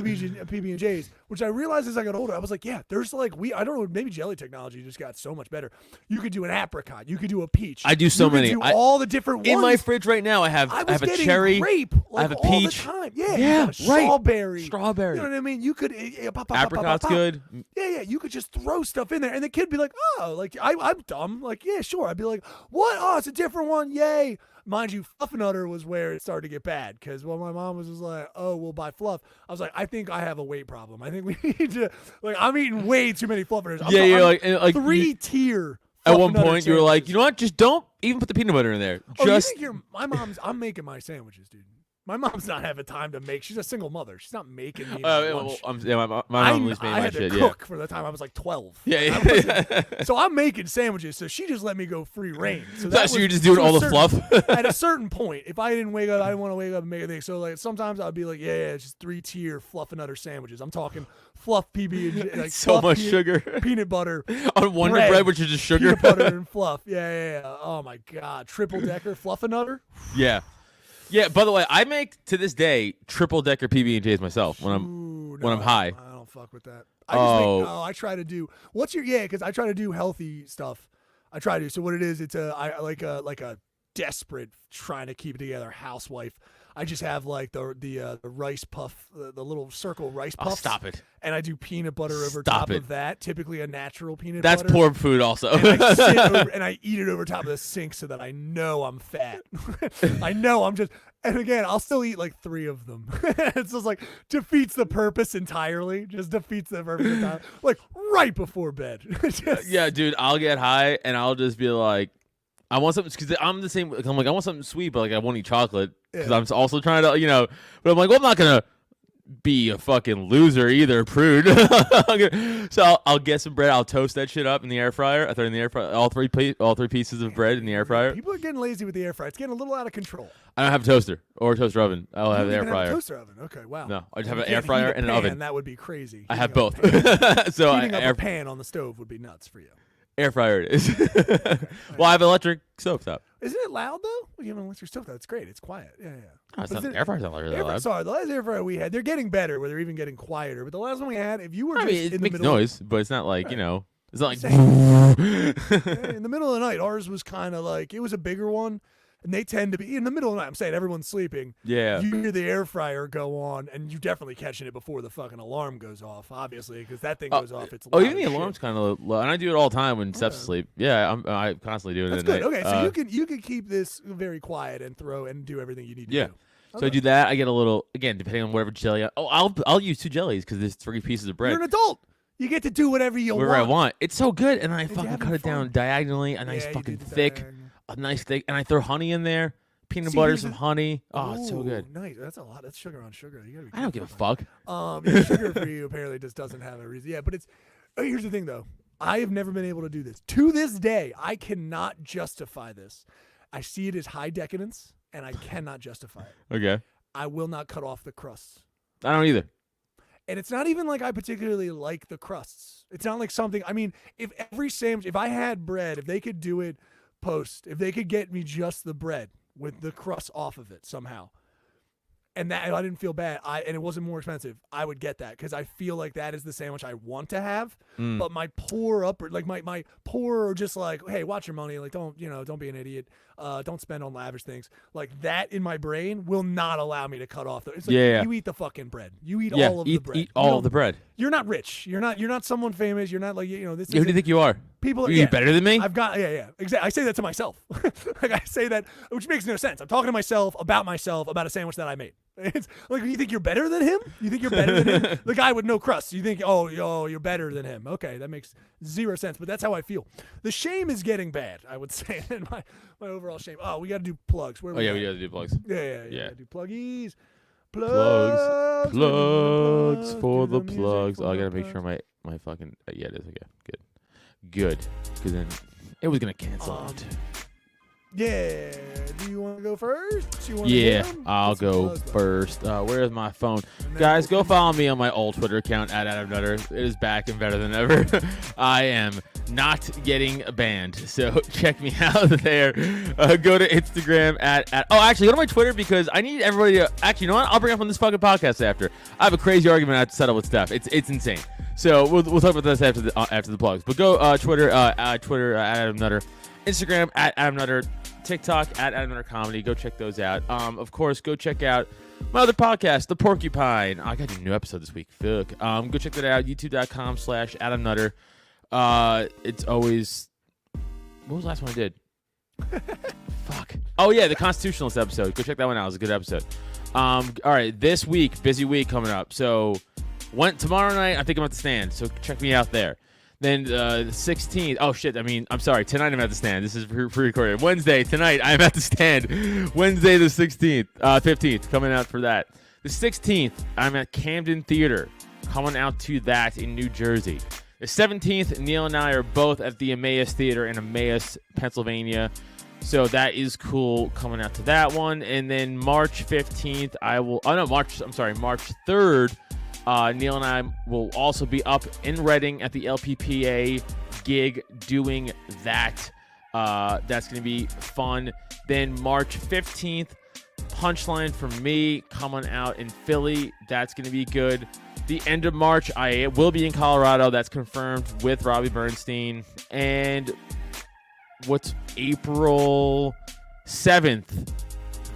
PB&Js, which I realized as I got older. I was like, yeah, there's like I don't know, maybe jelly technology just got so much better. You could do an apricot, you could do a peach. I do so you could many. do all the different In ones. my fridge right now, I have I was a getting cherry, grape, like, I have a all peach. the time. Yeah, Yeah, you got a right. strawberry. Strawberry. You know what I mean? You could Apricot's good. Yeah, you could just throw stuff in there, and the kid be like, "Oh, like I'm dumb." Like, yeah, sure. I'd be like, "What? Oh, it's a different one. Yay!" Mind you, Fluffernutter was where it started to get bad because my mom was just like, "Oh, we'll buy fluff." I was like, "I think I have a weight problem. I think we need to like I'm eating way too many Fluffernutters." Yeah, you're like 3-tier. At one Fluffernutter point, you were like, sandwiches. you know what? Just don't even put the peanut butter in there. Oh, Just you think I'm making my sandwiches, dude. My mom's not having time to make. She's a single mother. She's not making me lunch. my mom always made I my had shit. to Yeah. cook for the time I was like 12. Yeah, I wasn't- so I'm making sandwiches. So she just let me go free reign. So, that So you're was- just doing to a all the certain- fluff? At a certain point, if I didn't wake up, I didn't want to wake up and make a thing. So like sometimes I'd be like, yeah, it's just 3-tier Fluffernutter sandwiches. I'm talking fluff PB and like So fluff much sugar peanut butter, on Wonder bread, which is just sugar. peanut butter and fluff. Yeah. Oh my god, triple decker Fluffernutter. Yeah. Yeah, by the way, I make to this day triple decker PB&Js myself when I'm Ooh, when I'm no, high. I don't fuck with that. I just make, Oh. I try to do because I try to do healthy stuff. I try to. So what it is, it's I like a desperate trying to keep it together housewife. I just have like the rice puff, the little circle rice Oh, puffs. stop it. And I do peanut butter over Stop top it. of that. Typically a natural peanut That's butter. poor food also. And I sit over, and I eat it over top of the sink so that I know I'm fat. I know I'm just. And again, I'll still eat like 3 of them. It's just like defeats the purpose entirely. Just defeats the purpose entirely. Like right before bed. Just- Yeah, dude, I'll get high and I'll just be like, I want something because I'm the same. I'm like, I want something sweet, but like I won't eat chocolate because Yeah. I'm also trying to, But I'm like, well, I'm not gonna be a fucking loser either, prude. So I'll get some bread. I'll toast that shit up in the air fryer. I throw it in the air fryer. All three pieces of bread in the air fryer. People are getting lazy with the air fryer. It's getting a little out of control. I don't have a toaster or a toaster oven. I'll have You the air don't even have a fryer. toaster oven. Okay, wow. No, I just have You an can't air fryer heat a and an pan, oven. That would be crazy. I have Heating up both. a pan. So Heating up air a pan on the stove would be nuts for you. fryer it is. Well, I have electric stovetop. Isn't it loud though? Well, you have an electric stove. That's great. It's quiet. Yeah. Oh, it's But not, isn't- air fryer's not really loud. Sorry, the last air fryer we had, they're getting better, where they're even getting quieter. But the last one we had, if you were I just mean, it in the makes middle, noise, but it's not like, you know, it's not like. in the middle of the night, ours was kind of like, it was a bigger one, and they tend to be in the middle of the night. I'm saying everyone's sleeping. Yeah. You hear the air fryer go on, and you're definitely catching it before the fucking alarm goes off, obviously, because that thing goes off. It's loud even the as alarm's shit. kind of low, and I do it all the time when Steph's asleep. Yeah, I constantly do it. That's at night. good. Okay, so you can keep this very quiet and throw and do everything you need to Yeah. do. So I do that. I get a little, again, depending on whatever jelly. I'll use 2 jellies because there's 3 pieces of bread. You're an adult. You get to do whatever you Whatever want. I want. It's so good, and I you're fucking having cut it down fun. diagonally, a nice Yeah, you fucking do the thick, diagonal. a nice thick, and I throw honey in there, peanut See, butter, here's some the- honey. Oh, it's so Ooh, good. Nice. That's a lot. That's sugar on sugar. You gotta be I don't give a careful fuck. about that. Sugar for you apparently just doesn't have a reason. Yeah, but it's. Here's the thing, though. I have never been able to do this. To this day, I cannot justify this. I see it as high decadence, and I cannot justify it. Okay. I will not cut off the crusts. I don't either. And it's not even like I particularly like the crusts. It's not like something. I mean, if every sandwich, if I had bread, if they could do it post, if they could get me just the bread with the crust off of it somehow, and that I didn't feel bad, and it wasn't more expensive, I would get that because I feel like that is the sandwich I want to have. But my poor upper, like my poor, just like, hey, watch your money, like don't be an idiot, don't spend on lavish things, like that in my brain will not allow me to cut off. It's like, Yeah. you eat the fucking bread, you eat Yeah, all of the bread, eat You all don't- of the bread. You're not rich. You're not someone famous. You're not like this. Who do you isn't- think you are? People are You better than me? I've got exactly. I say that to myself. Like I say that, which makes no sense. I'm talking to myself about a sandwich that I made. It's like, you think you're better than him? You think you're better than him? The guy with no crust. You think, oh, you're better than him. Okay, that makes zero sense. But that's how I feel. The shame is getting bad, I would say. And my overall shame. Oh, we got to do plugs. Where Oh, yeah, at? we gotta do plugs. Yeah. Yeah. Do pluggies. Plugs. Plugs Do for the music plugs. for Oh, I the gotta make sure plugs. my fucking. Yeah, it is. Okay, good. Because then it was gonna cancel out. Yeah. Do you want to go first? You wanna Yeah, hit 'em? I'll Get some go plugs, bud. first. Where's my phone? And then Guys, we'll go follow me on my old Twitter account at Adam Nutter. It is back and better than ever. I am not getting banned, so check me out there. Go to Instagram at actually go to my Twitter because I need everybody to actually, you know what? I'll bring it up on this fucking podcast after. I have a crazy argument I have to settle with Steph. It's insane. So we'll talk about this after the plugs. But go Twitter at Adam Nutter, Instagram at Adam Nutter, TikTok at Adam Nutter Comedy. Go check those out. Of course, go check out my other podcast, The Porcupine. I got a new episode this week. Fuck. Go check that out. YouTube.com/Adam Nutter. It's always. What was the last one I did? Fuck. Oh yeah, the Constitutionalist episode. Go check that one out. It was a good episode. All right, this week, busy week coming up. So, tomorrow night, I think I'm at the Stand. So check me out there. Then the 16th. Oh shit. I mean, I'm sorry. Tonight I'm at the Stand. This is pre-recorded. Wednesday tonight I'm at the Stand. Wednesday the 16th, 15th. Coming out for that. The 16th I'm at Camden Theater. Coming out to that in New Jersey. The 17th, Neil and I are both at the Emmaus Theater in Emmaus, Pennsylvania. So that is cool, coming out to that one. And then March 15th, March 3rd, Neil and I will also be up in Reading at the LPPA gig doing that. That's going to be fun. Then March 15th, Punchline for me coming out in Philly. That's going to be good. The end of March, I will be in Colorado. That's confirmed with Robbie Bernstein. And what's April 7th,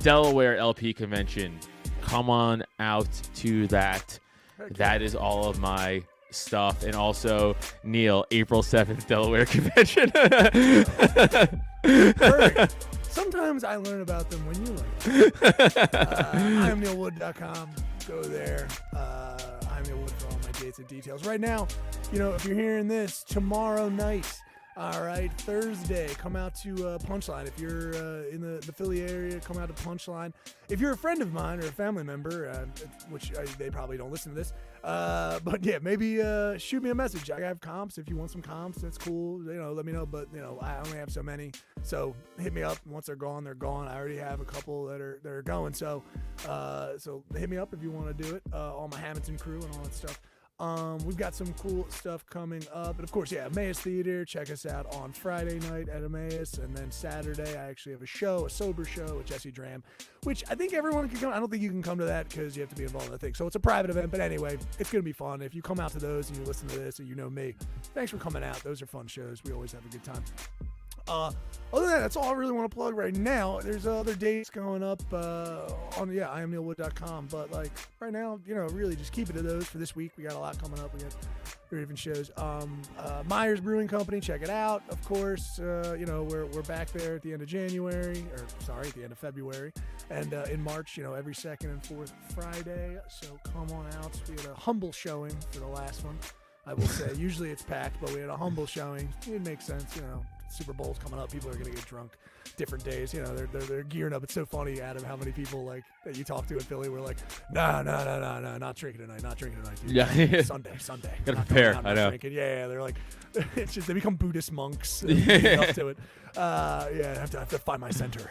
Delaware LP convention. Come on out to that. That is all of my stuff. And also, Neil, April 7th, Delaware convention. Perfect. Sometimes I learn about them when you learn. I'm neilwood.com. Go there. I'm Neil Wood for all my dates and details. Right now, if you're hearing this, tomorrow night, All right, Thursday, come out to Punchline. If you're in the Philly area, come out to Punchline. If you're a friend of mine or a family member, which they probably don't listen to this, but yeah, maybe shoot me a message. I have comps. If you want some comps, that's cool. Let me know. But I only have so many, so hit me up. Once they're gone, they're gone. I already have a couple that are going. So hit me up if you want to do it. All my Hamilton crew and all that stuff. We've got some cool stuff coming up. And of course, Emmaus Theater. Check us out on Friday night at Emmaus. And then Saturday, I actually have a sober show with Jesse Dram, which I think everyone can come. I don't think you can come to that because you have to be involved in the thing. So it's a private event. But anyway, it's going to be fun. If you come out to those and you listen to this and you know me, thanks for coming out. Those are fun shows. We always have a good time. Other than that, that's all I really want to plug right now. There's other dates going up on IamNeilWood.com, but like right now, really just keep it to those for this week. We got a lot coming up. We got 3 different shows. Myers Brewing Company, check it out. Of course, we're back there at the end of January, at the end of February, and in March, every second and fourth Friday. So come on out. We had a humble showing for the last one. I will say, usually it's packed, but we had a humble showing. It makes sense, Super Bowl's coming up. People are going to get drunk different days. They're gearing up. It's so funny, Adam, how many people that you talk to in Philly were like, no, not drinking tonight, dude. Yeah. Sunday. Gotta prepare. I know. Drinking. Yeah, they're like, it's just, they become Buddhist monks. Yeah. Up to it. I have to find my center.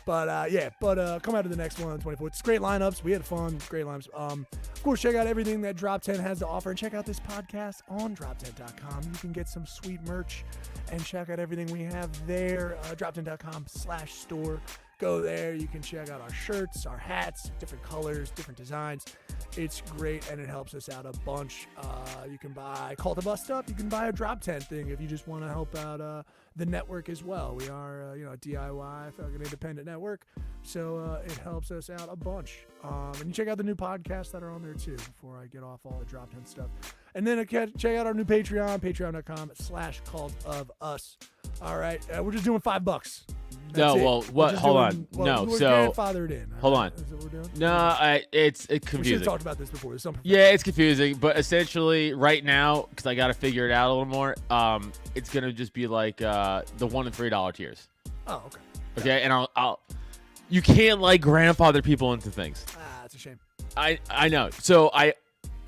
But come out to the next one on the 24th. It's great lineups. We had fun. Great lineups. Of course, check out everything that Drop 10 has to offer, and check out this podcast on drop10.com. You can get some sweet merch and check out everything we have there. Drop10.com/store. Go there. You can check out our shirts, our hats, different colors, different designs. It's great, and it helps us out a bunch. You can buy Cult of Us stuff. You can buy a Drop 10 thing if you just want to help out the network as well. We are, a DIY, fucking independent network, so it helps us out a bunch. And you check out the new podcasts that are on there too. Before I get off all the Drop 10 stuff, and then check out our new Patreon, patreon.com/Cult of Us. All right, we're just doing $5. No, well, what? Hold on. No, we're so grandfathered in. Hold on. Is that what we're doing? No, it's We should confusing. have talked about this before. Yeah, it's confusing, but essentially right now, because I got to figure it out a little more, it's gonna just be like the $1 and $3 tiers. Oh, okay. Okay, and I'll you can't grandfather people into things. That's a shame. I know. So I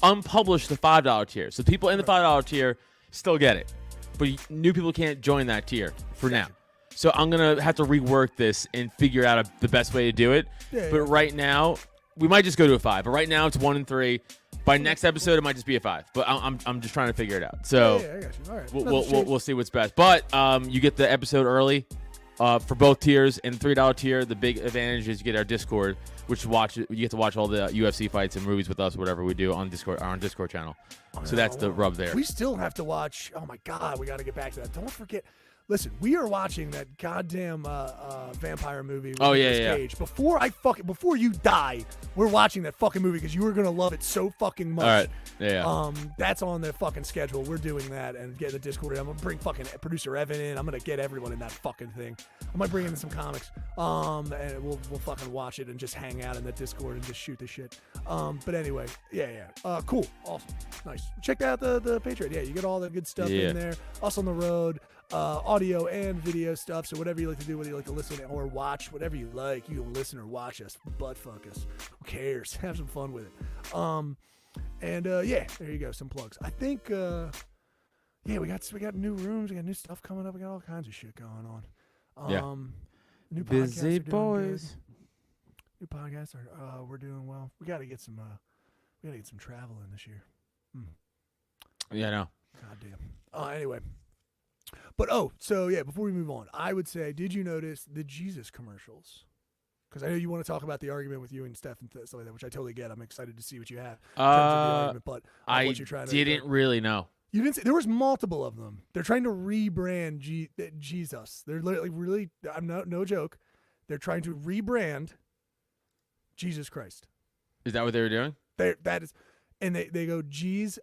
unpublished the $5 tier, so people in the $5 tier still get it, but new people can't join that tier for now. So I'm going to have to rework this and figure out the best way to do it. But right now, we might just go to a 5. But right now, it's 1 and 3. By next episode, it might just be a 5. But I'm just trying to figure it out. So I got you. All right. we'll see what's best. But you get the episode early for both tiers. And the $3 tier, the big advantage is you get our Discord, which you get to watch all the UFC fights and movies with us, whatever we do on Discord, our Discord channel. So that's the rub there. We still have to watch. Oh my God, we got to get back to that. Don't forget. Listen, we are watching that goddamn vampire movie with Nicolas Cage. Before you die, we're watching that fucking movie because you are gonna love it so fucking much. All right. Yeah. That's on the fucking schedule. We're doing that and getting the Discord. I'm gonna bring fucking producer Evan in. I'm gonna get everyone in that fucking thing. I might bring in some comics. And we'll fucking watch it and just hang out in the Discord and just shoot the shit. But anyway, cool, awesome, nice. Check out the Patreon. Yeah, you get all the good stuff in there. Us on the road. Audio and video stuff. So whatever you like to do, whether you like to listen or watch, whatever you like, you can listen or watch us, butt fuck us. Who cares? Have some fun with it. There you go. Some plugs. I think we got new rooms, we got new stuff coming up, we got all kinds of shit going on. New busy podcasts boys. New podcasts are we're doing well. We gotta get some travel in this year. Yeah, no. Goddamn. Anyway. But before we move on, I would say, did you notice the Jesus commercials? Because I know you want to talk about the argument with you and Steph and stuff like that, which I totally get. I'm excited to see what you have. In terms of the argument, but I what you're trying to didn't really know. You didn't see, there was multiple of them. They're trying to rebrand Jesus. They're literally really, I'm no joke. They're trying to rebrand Jesus Christ. Is that what they were doing? That is, and they go Jesus,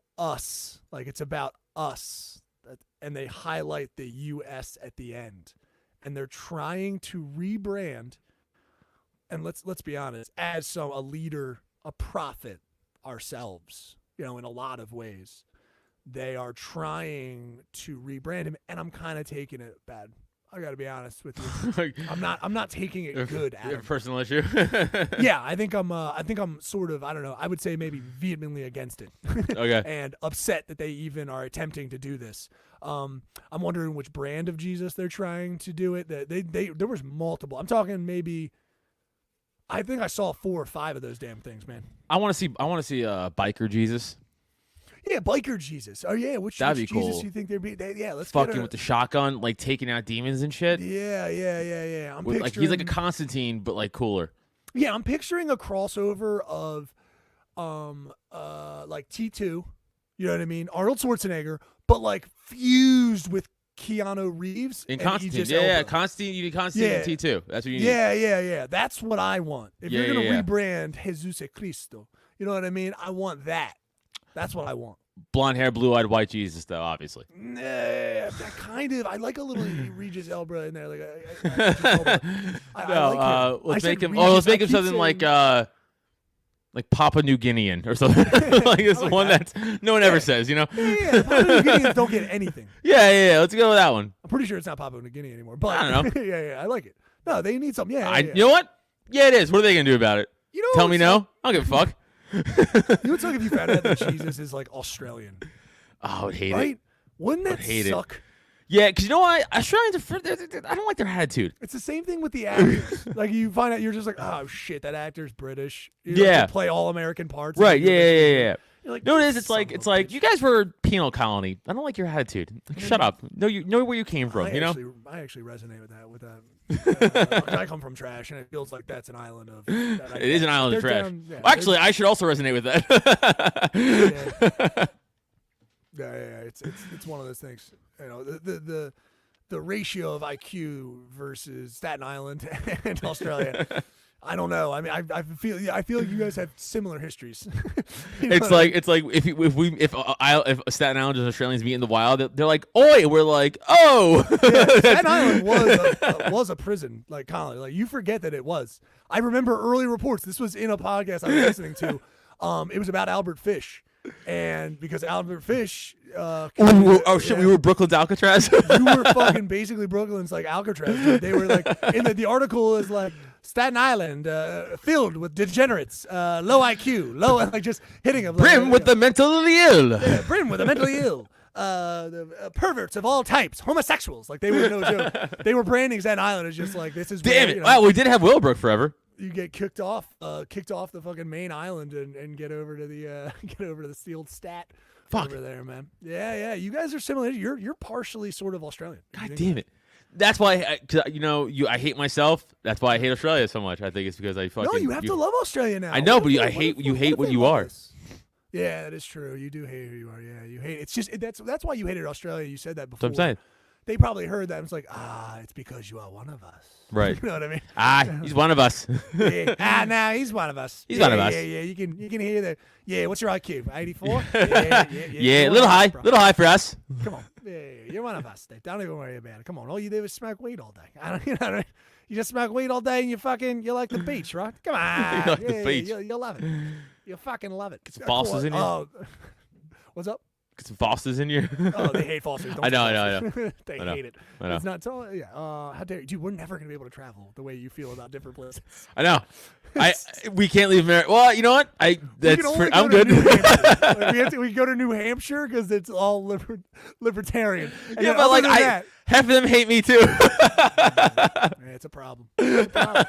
like it's about us. And they highlight the U.S. at the end, and they're trying to rebrand. And let's be honest, as a leader, a prophet ourselves, in a lot of ways, they are trying to rebrand him, and I'm kind of taking it bad. I got to be honest with you. I'm not taking it good at it. Personal issue. Yeah, I think I'm sort of, I don't know, I would say maybe vehemently against it. Okay. And upset that they even are attempting to do this. I'm wondering which brand of Jesus they're trying to do it. There was multiple. I'm talking maybe, I think I saw 4 or 5 of those damn things, man. I want to see biker Jesus. Yeah, biker Jesus. Oh yeah, which That'd be Jesus cool. you think they'd be? Yeah, let's Fucking get a, with the shotgun, like taking out demons and shit. Yeah. I'm With, picturing, like he's like a Constantine, but like cooler. Yeah, I'm picturing a crossover of, like T2, you know what I mean? Arnold Schwarzenegger, but like fused with Keanu Reeves In and Constantine, Idris yeah, Elba. Constantine. You need Constantine Yeah. and T2. That's what you need. Yeah. That's what I want. If you're Yeah, gonna yeah. rebrand Jesus Cristo, you know what I mean? I want that. That's what I want. Blonde hair, blue-eyed, white Jesus, though, obviously. Nah, that kind of. I like a little Regis Elba in there. Like, I No, like him. let's I make said him. Regis, Oh, let's make I him keep something saying- like Papua New Guinean or something. Like this I like one that. that's no one ever says, you know. Yeah, Papua New Guineans don't get anything. Yeah. Let's go with that one. I'm pretty sure it's not Papua New Guinea anymore. But I don't know. yeah, I like it. No, they need something. Yeah. You know what? Yeah, it is. What are they gonna do about it? You know Tell me what's no. I don't give a fuck. You would suck if you found out that Jesus is like Australian, Oh, I would hate it. right? Wouldn't that hate it. suck? Yeah, because you know what? Australians are. I don't like their attitude. It's the same thing with the actors. Like you find out, you're just like, oh shit, that actor's British. You know, Yeah. they play all American parts. Right? and you're Yeah. You're like, No, it is. It's son like of a it's like bitch. you guys were a penal colony. I don't like your attitude. Like, shut up. Know where you came from. I You know. actually resonate with that. 'Cause I come from trash, and it feels like that's an island of. It is an island of they're trash. down- yeah, Well, actually, I should also resonate with that. Yeah, it's one of those things. You know, the ratio of IQ versus Staten Island and Australia. I don't know. I mean, I feel like you guys have similar histories. You know It's what I like if Staten Island and Australians meet in the wild, they're like, "Oi!" We're like, "Oh." Yeah, Staten Island was a prison, like colony. Like you forget that it was. I remember early reports. This was in a podcast I was listening to. It was about Albert Fish, and because Albert Fish, Oh shit! We were Brooklyn's Alcatraz. you were fucking basically Brooklyn's like Alcatraz. Dude. They were like in the article is like Staten Island filled with degenerates, low IQ, low like just hitting them. Brim with the mentally ill. Yeah, Brim with the mentally ill. Perverts of all types, homosexuals. Like they were no joke. They were branding Staten Island as just like this is. Damn where, it! you know, Wow, we did have Willowbrook forever. you get kicked off the fucking main island and get over to the sealed stat. Fuck. Over there, man. Yeah. You guys are similar. You're partially sort of Australian. You God think damn it! That's why, I hate myself. That's why I hate Australia so much. I think it's because I fucking. No, you have to love Australia now. I know, What but if I they- hate what you. if- Hate if what they you love are. us? Yeah, that is true. You do hate who you are. Yeah, you hate. It's just that's why you hated Australia. You said that before. That's what I'm saying. They probably heard that. And it's like, it's because you are one of us. Right. You know what I mean? He's one of us. Yeah. Nah, he's one of us. He's one of us. Yeah. You can hear that. Yeah. What's your IQ? 84. Yeah, a You're little one of high, us, bro. little high for us. Come on. Yeah, you're one of us. Dave. Don't even worry about it. Come on. All you do is smoke weed all day. You know what I mean? You just smoke weed all day and you like the beach, right? Come on. You like the beach. You'll love it. You'll fucking love it. some Fosters in you? Oh, what's up? Get some Fosters in you. Oh, they hate Fosters. Don't I say know. Fosters. They I know. hate it. I know. It's not so. Yeah. How dare you? Dude, we're never gonna be able to travel the way you feel about different places. I know. We can't leave America. Well, you know what? We That's can only I'm go to good. New Hampshire. Like, we go to New Hampshire because it's all libertarian. And Yeah, then but other like than that, half of them hate me too. yeah, it's a problem. It's a problem.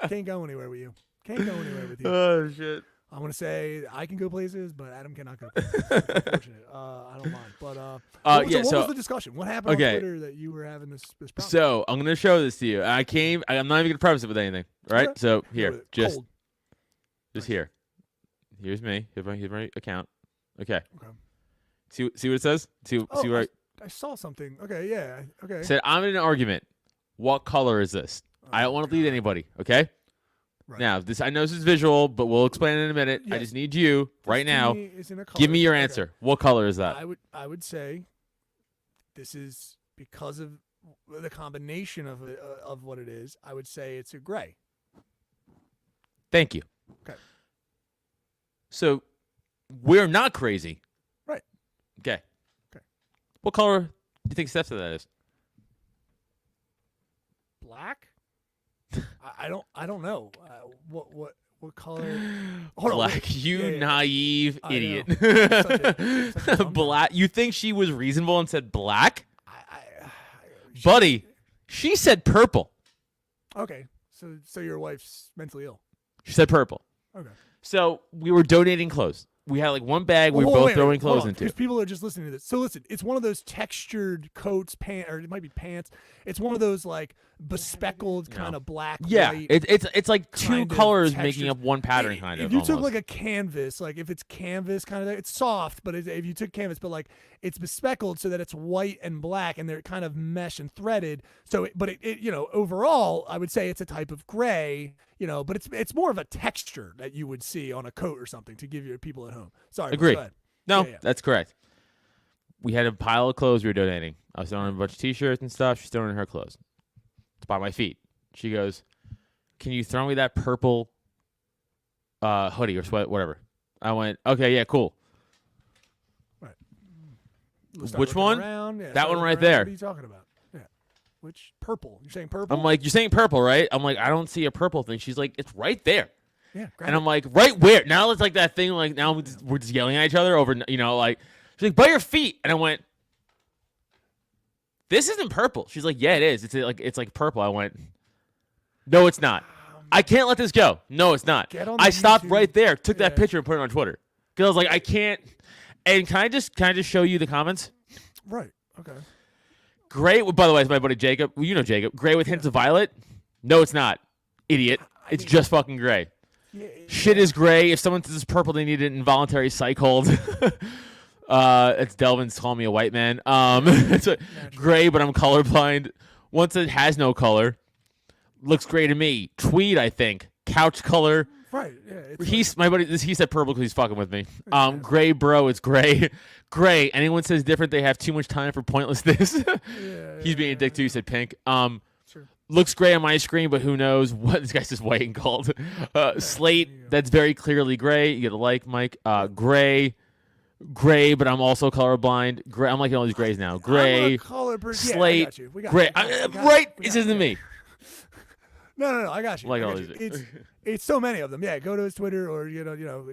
Can't go anywhere with you. Can't go anywhere with you. Oh shit. I'm gonna say I can go places, but Adam cannot go places. It's unfortunate. I don't mind. But what was the discussion? What happened Okay. on Twitter that you were having this problem? So I'm gonna show this to you. I'm not even gonna preface it with anything. Right? Okay. So Go here, with it. just Cold. here. Here's me. Here's my account. Okay. Okay. See what it says? See where I saw something. Okay, yeah. Okay. said I'm in an argument. What color is this? I don't want to lead anybody. Okay. Right. Now I know this is visual, but we'll explain it in a minute. I Yes. just need you right This to now. me is in a Give me color. your Okay. answer. What color is that? I would say this is because of the combination of what it is. I would say it's a gray. Thank you. Okay. So we're not crazy. Right. Okay. What color do you think Steph said that is? Black? I don't know. What color? Hold on, Black. wait. You Yeah, yeah. naive I idiot. know. Such a dumb Black. You think she was reasonable and said black? she- Buddy, she said purple. Okay, so your wife's mentally ill. She said purple. Okay. So we were donating clothes. We had like one bag we were both throwing clothes into. Because people are just listening to this. So listen, it's one of those textured coats, or it might be pants. It's one of those like bespeckled kind of black. Yeah, white it's like two kind of colors textures. making up one pattern kind of. If you took almost. like a canvas, like if it's canvas kind of, it's soft, but if you took canvas, but like it's bespeckled so that it's white and black and they're kind of mesh and threaded. So, but it overall, I would say it's a type of gray. But it's more of a texture that you would see on a coat or something to give your people at home. Sorry, Agree. go ahead. No, Yeah. that's correct. We had a pile of clothes we were donating. I was throwing in a bunch of T-shirts and stuff. She's throwing in her clothes. It's by my feet. She goes, "Can you throw me that purple hoodie or sweat, whatever?" I went, "Okay, yeah, cool." We'll start Which looking one? around. Yeah, That start one looking right around. there. What are you talking about? Yeah. Which purple? You're saying purple? I'm like, "You're saying purple, right?" I'm like, "I don't see a purple thing." She's like, "It's right there." yeah. And I'm like, "Right where?" Now it's like that thing. Like now we're just yelling at each other over. Like she's like, "By your feet," and I went, "This isn't purple." She's like, "Yeah, it is. It's like purple." I went, "No, it's not. I can't let this go. No, it's not." Get on I the stopped YouTube. right there, took that Yeah. picture, and put it on Twitter because I was like, "I can't." And can I just show you the comments? Right. Okay. Gray. By the way, it's my buddy Jacob. Well, you know Jacob. Gray with hints of violet. No, it's not. Idiot. It's just fucking gray. Yeah. Shit is gray. If someone says it's purple, they need an involuntary psych hold. It's Delvin's calling me a white man. It's gray, but I'm colorblind. Once it has no color, looks gray to me. Tweed, I think. Couch color. Right. Yeah. It's He's my buddy. He said purple because he's fucking with me. Gray, bro. It's gray. Gray. Anyone says different, they have too much time for pointlessness. He's being a dick too. He said pink. Sure. Looks gray on my screen, but who knows what this guy says white and gold. Slate. That's very clearly gray. You get a like, Mike. Gray. Gray, but I'm also colorblind. Gray. I'm liking all these grays now. Gray. I'm a color person. Slate. Yeah, I got you. We got Gray. you. We got Right. you. It says to me. No. I got you. Like I all got these. you. It's so many of them. Yeah. Go to his Twitter or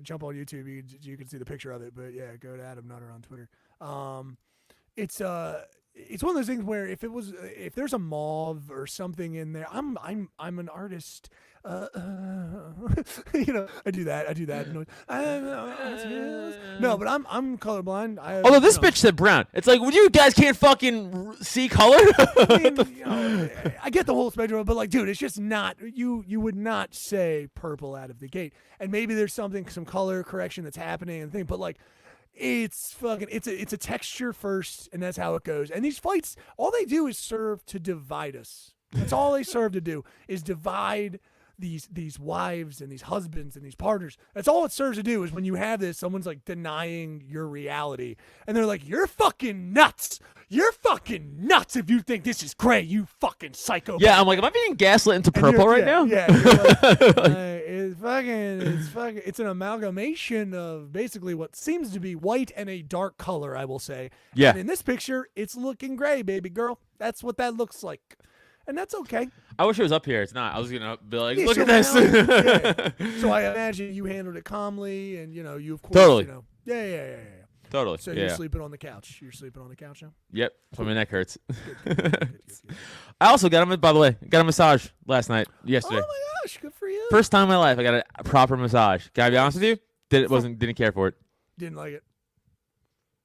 jump on YouTube. You can see the picture of it. But yeah, go to Adam Nutter on Twitter. It's one of those things where if there's a mauve or something in there, I'm an artist. I do that. No, but I'm colorblind. Although this bitch said brown. It's like, well, you guys can't fucking see color. I get the whole spectrum, but like, dude, it's just not. You would not say purple out of the gate, and maybe there's some color correction that's happening and thing, but like. It's a texture first, and that's how it goes. And these fights, all they do is serve to divide us. That's all they serve to do is divide these wives and these husbands and these partners. That's all it serves to do is when you have this, someone's like denying your reality, and they're like, "You're fucking nuts. You're fucking nuts if you think this is gray. You fucking psycho." Yeah, I'm like, am I being gaslit into purple right now? Yeah, you're like, it's an amalgamation of basically what seems to be white and a dark color, I will say. Yeah. And in this picture, it's looking gray, baby girl. That's what that looks like. And that's okay. I wish it was up here. It's not. I was gonna be like, Yeah, look so at this. now- yeah. So I imagine you handled it calmly, and you of course, Totally. Yeah. Totally. So yeah. you're sleeping on the couch. You're sleeping on the couch now. Yep. So my neck hurts. Good. I also got by the way, got a massage yesterday. Oh my gosh, good for you. First time in my life I got a proper massage. Gotta be honest with you, didn't care for it. Didn't like it.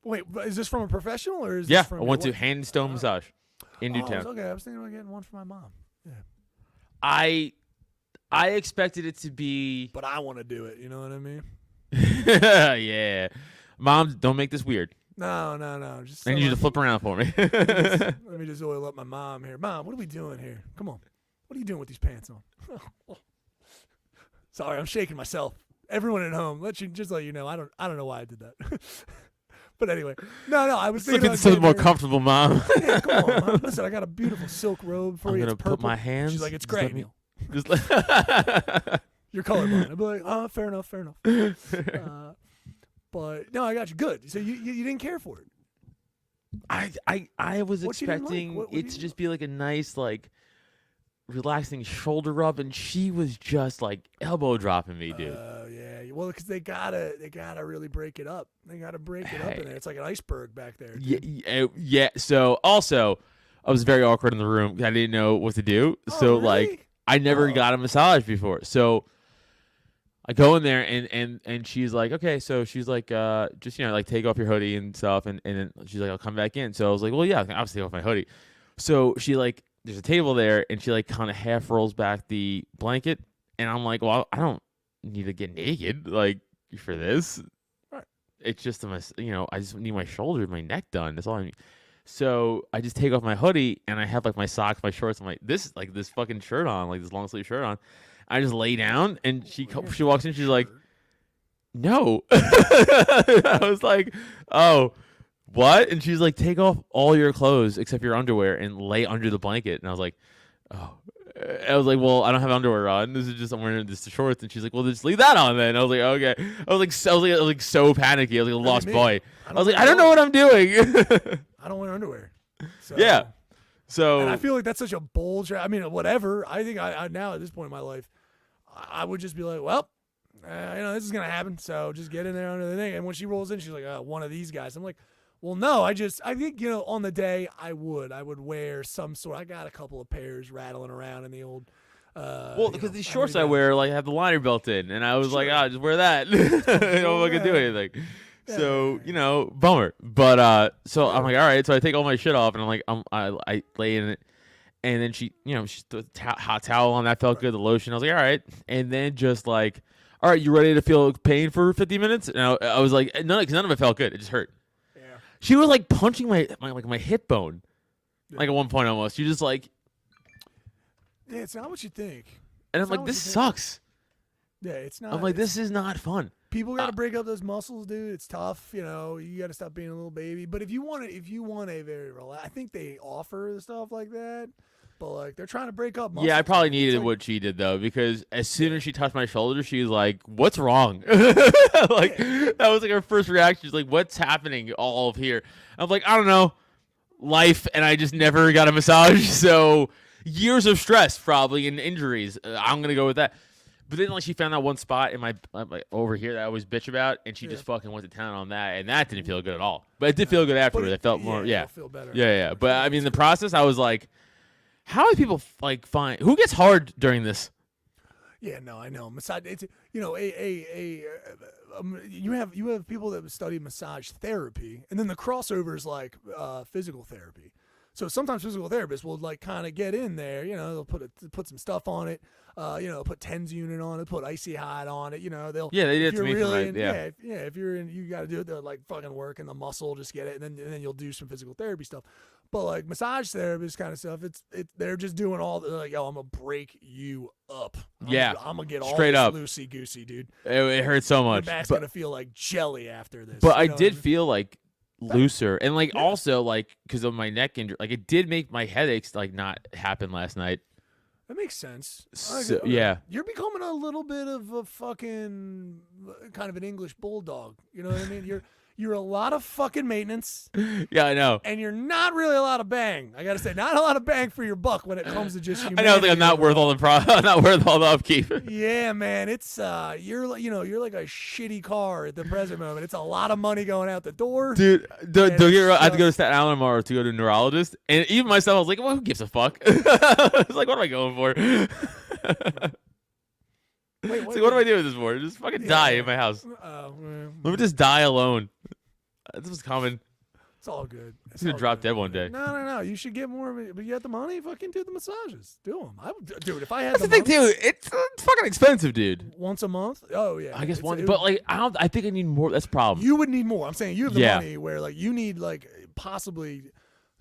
Wait, but is this from a professional or is Yeah, this from I went to your wife? Hand Stone Massage in Newtown. Okay, I was thinking about getting one for my mom. Yeah. I expected it to be But I want to do it. You know what I mean? yeah. Mom, don't make this weird. No. Just I need you to flip around for me. let me just oil up my mom here. Mom, what are we doing here? Come on. What are you doing with these pants on? Sorry, I'm shaking myself. Everyone at home, let you know. I don't know why I did that. But anyway, no, I was thinking Looking about something more getting her- comfortable, Mom. Yeah, come on, Mom. Listen, I got a beautiful silk robe for I'm you. gonna It's put purple. my hands. She's like, it's just let gray, me- Neil. just let- You're colorblind. I'd be like, oh, fair enough. But no, I got you. Good. So you didn't care for it. I was What you didn't like? expecting What it you- to just be like a nice like relaxing shoulder rub, and she was just like elbow dropping me, dude. Yeah. Well, because they gotta really break it up. They gotta break it up in there. It's like an iceberg back there. Dude. Yeah. So also, I was very awkward in the room. I didn't know what to do. Oh, So really? like, I never Oh. got a massage before. So I go in there and she's like, okay. So she's like, just like take off your hoodie and stuff, and then she's like, I'll come back in. So I was like, well, yeah, I can obviously take off my hoodie. So she like, there's a table there, and she like kind of half rolls back the blanket, and I'm like, well, I don't need to get naked like for this. Right. It's just I just need my shoulders, my neck done. That's all I need. So I just take off my hoodie, and I have like my socks, my shorts. I'm like, this fucking shirt on, like this long sleeve shirt on. I just lay down, and she walks in. She's like, no. I was like, oh, what? And she's like, take off all your clothes except your underwear and lay under the blanket. And I was like, oh. I was like, well, I don't have underwear on. This is just I'm wearing this shorts. And she's like, well, just leave that on then. I was like, okay. I was like so panicky. I was like a lost boy. I was like, I don't know what I'm doing. I don't wear underwear. So. Yeah. So And I feel like that's such a bold. I mean, whatever. I think I now at this point in my life, I would just be like, well, this is gonna happen. So just get in there under the thing. And when she rolls in, she's like, one of these guys. I'm like, well, no. I think on the day I would wear some sort. I got a couple of pairs rattling around in the old. well, because these shorts I wear like have the liner built in, and I was like, just wear that. I don't fucking do anything. So bummer. But so I'm like, all right. So I take all my shit off, and I'm like, I lay in it, and then she threw the hot towel on. That felt good. The lotion. I was like, all right. And then just like, all right, you ready to feel pain for 50 minutes? And I was like, none of it felt good. It just hurt. Yeah. She was like punching my hip bone, like at one point almost. You just like, Yeah, it's not what you think. and I'm It's not like, what this you think. sucks. Yeah, it's not. I'm like, it's- this is not fun. People got to break up those muscles, dude. It's tough, you got to stop being a little baby. But if you want a very relaxed, I think they offer stuff like that. But like they're trying to break up muscles. Yeah, I probably It's needed like- what she did though, because as soon as she touched my shoulder, she was like, "What's wrong?" Like that was like her first reaction. She's like, "What's happening all of here?" I'm like, "I don't know, life," and I just never got a massage. So years of stress probably and injuries. I'm gonna go with that. But then like she found that one spot in my over here that I always bitch about, and she just fucking went to town on that, and that didn't feel good at all. But it did feel good afterwards. I felt more, it'll feel better. yeah. But I mean, in the process, I was like, how do people like find who gets hard during this? Yeah, no, I know. Massage. It's you have people that study massage therapy, and then the crossover is like physical therapy. So sometimes physical therapists will like kind of get in there. They'll put some stuff on it. Put TENS unit on it, put icy hot on it. They'll Yeah, they did if it to you're me for really my- if you're in, you got to do it. They're like fucking working the muscle, just get it, and then you'll do some physical therapy stuff. But like massage therapist kind of stuff, they're just doing all the like, yo, I'm gonna break you up. I'm gonna get straight all up loosey goosey, dude. It hurt so Your much. back's But, gonna feel like jelly after this. but I you know what did mean? feel like looser, and like also like because of my neck injury, like it did make my headaches like not happen last night. That makes sense. So, Okay. yeah. You're becoming a little bit of a fucking kind of an English bulldog. You know what I mean? You're a lot of fucking maintenance, Yeah, I know. and you're not really a lot of bang. I gotta say, not a lot of bang for your buck when it comes to just I humanity. know. Like I'm not worth all the I'm not worth all the upkeep. Yeah, man, it's you're like a shitty car at the present moment. It's a lot of money going out the door. Dude, don't And get it's me wrong. I had to go to just- Staten Island tomorrow to go to a neurologist, and even myself, I was like, "Well, who gives a fuck?" I was like, "What am I going for?" Wait, It's like, what am I doing this for? Just fucking die in my house. Let me just die alone. This was coming. It's all good. He's gonna drop dead one day. No. You should get more of it. But you have the money, fucking do the massages. Do them. Dude, if I had That's the the thing, money, too. It's fucking expensive, dude. once a month. Oh yeah. I guess It's- one, it but would- like I think I need more. That's the problem. you would need more. I'm saying you have the Yeah. money where like you need like possibly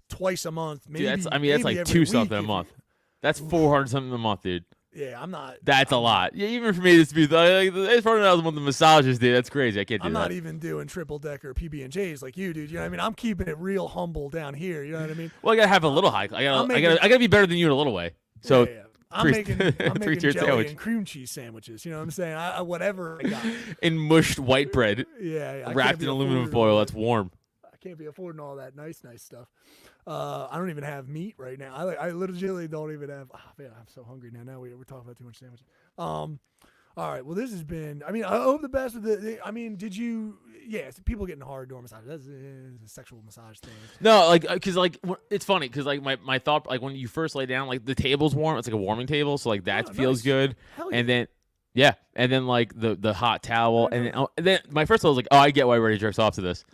twice a month. Maybe Dude, that's maybe like every two week something a if you- month. That's 400 something a month, dude. Yeah, I'm not. That's a lot. Yeah, even for me to be like it's $400 a month the massages, dude. That's crazy. I can't do I'm that. not even doing triple decker PB&Js like you, dude. You know what I mean? I'm keeping it real humble down here. You know what I mean? Well, I gotta have a little hike. I I'm gotta making- I gotta be better than you in a little way. So Yeah. I'm three- making three-tiered jelly sandwich. and cream cheese sandwiches. You know what I'm saying? Whatever I got. in mushed white bread Yeah, I wrapped can't be in aluminum afforded foil to- that's warm. I can't be affording all that nice stuff. I don't even have meat right now. I literally don't even have. Oh, man, I'm so hungry now. Now we're talking about too much sandwiches. All right. Well, this has been. I mean, I hope the best with the. I mean, did you? Yeah, people getting hard door massage. That's a sexual massage thing. No, like, because like it's funny because like my thought, like when you first lay down, like the table's warm. It's like a warming table, so like that feels nice. good. Hell and then and then like the hot towel, and then my first thought was like, oh, I get why everybody jerks off to this.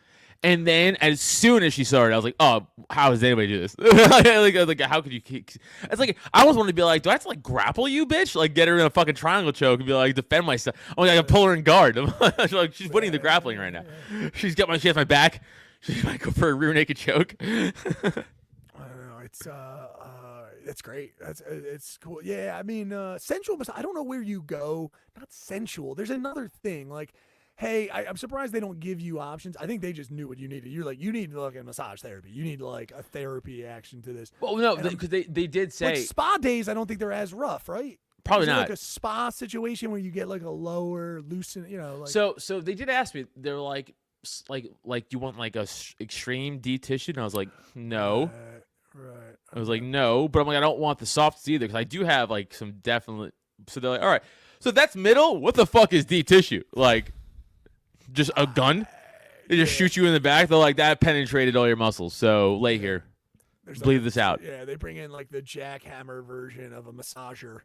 And then as soon as she started, I was like, oh, how does anybody do this? like, how could you? It's like I almost wanted to be like, do I have to like grapple you, bitch? Like get her in a fucking triangle choke and be like, defend myself. I'm like, I can pull her in guard. She's winning the grappling right now. She has my back. She might go for a rear naked choke. I don't know. It's great. It's cool. Yeah, I mean, sensual massage. I don't know where you go. Not sensual. There's another thing. Like, hey, I'm surprised they don't give you options. I think they just knew what you needed. You're like, you need like a massage therapy. You need like a therapy action to this. Well, no, because they did say like spa days. I don't think they're as rough, right? Probably Is it not. like a spa situation where you get like a lower loosen, like. So they did ask me. They were like you want like a extreme deep tissue? And I was like, no. Right. I was like, no, but I'm like, I don't want the softest either because I do have like some definite. So they're like, all right, so that's middle. What the fuck is deep tissue? Like, just a gun? They just shoot you in the back. They're like, that penetrated all your muscles. So lay here, bleed this out. Yeah, they bring in like the jackhammer version of a massager,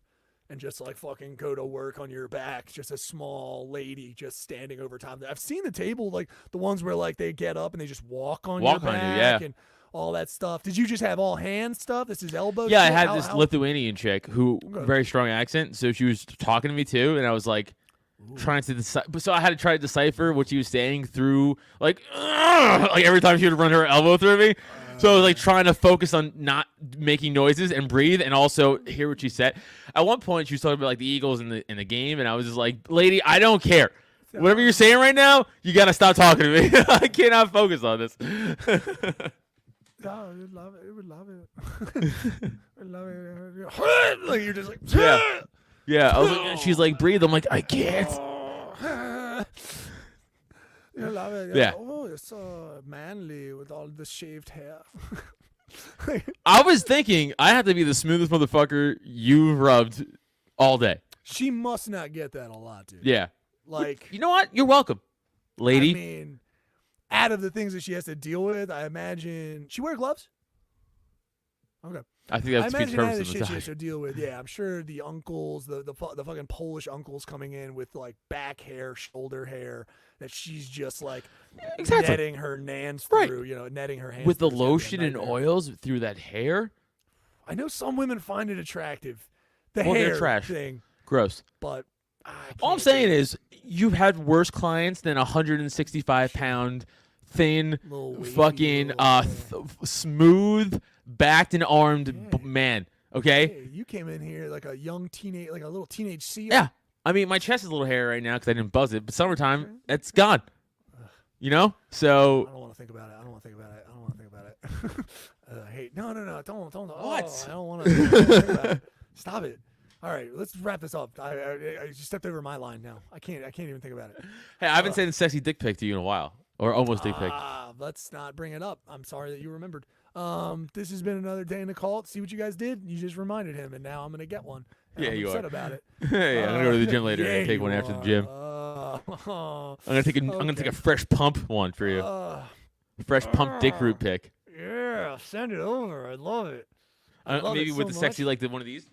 and just like fucking go to work on your back. Just a small lady just standing over top of that. I've seen the table, like the ones where like they get up and they just walk on your back. And all that stuff. Did you just have all hand stuff? This is elbow. Yeah, shit? I had this Lithuanian chick who very strong accent, so she was talking to me too, and I was like trying to decipher. So I had to try to decipher what she was saying through like every time she would run her elbow through me. So I was like trying to focus on not making noises and breathe, and also hear what she said. At one point, she was talking about like the Eagles in the game, and I was just like, "Lady, I don't care. Whatever you're saying right now, you gotta stop talking to me. I cannot focus on this." No, we would love it. We would love it. We love it. Like you're just like yeah. I was like, she's like, breathe. I'm like, I can't. You love it. Yeah. Oh, you're so manly with all the shaved hair. I was thinking I have to be the smoothest motherfucker you've rubbed all day. She must not get that a lot, dude. Yeah. Like, you know what? You're welcome, lady. I mean, out of the things that she has to deal with, I imagine she wear gloves. Okay. I think that's I imagine out of the purpose shit of she has the to deal with. Yeah, I'm sure the uncles, the fucking Polish uncles coming in with like back hair, shoulder hair that she's just like netting her nans through, netting her hands with the through. lotion and oils through that hair. I know some women find it attractive, the Well, they're hair trash. thing, Gross. but All I'm saying is you've had worse clients than a 165-pound, thin, fucking smooth backed and armed man. Okay. Hey, you came in here like a young teenage, like a little teenage seal. Yeah. I mean, my chest is a little hair right now because I didn't buzz it, but summertime, it's gone. You know? So. I don't want to think about it. I don't want to think about it. I hate. No. Don't. What? I don't want to think about it. Stop it. All right, let's wrap this up. I just stepped over my line now. I can't even think about it. Hey, I haven't sent a sexy dick pic to you in a while. Or almost dick pic. Let's not bring it up. I'm sorry that you remembered. This has been another day in the cult. See what you guys did? You just reminded him, and now I'm gonna get one. And Yeah, I'm you upset are. about it. Hey, I'm gonna go to the gym later and take one after the gym. I'm gonna take a fresh pump one for you. Fresh pump dick root pic. Yeah, send it over. I love it. I love maybe it with so the sexy much. like one of these.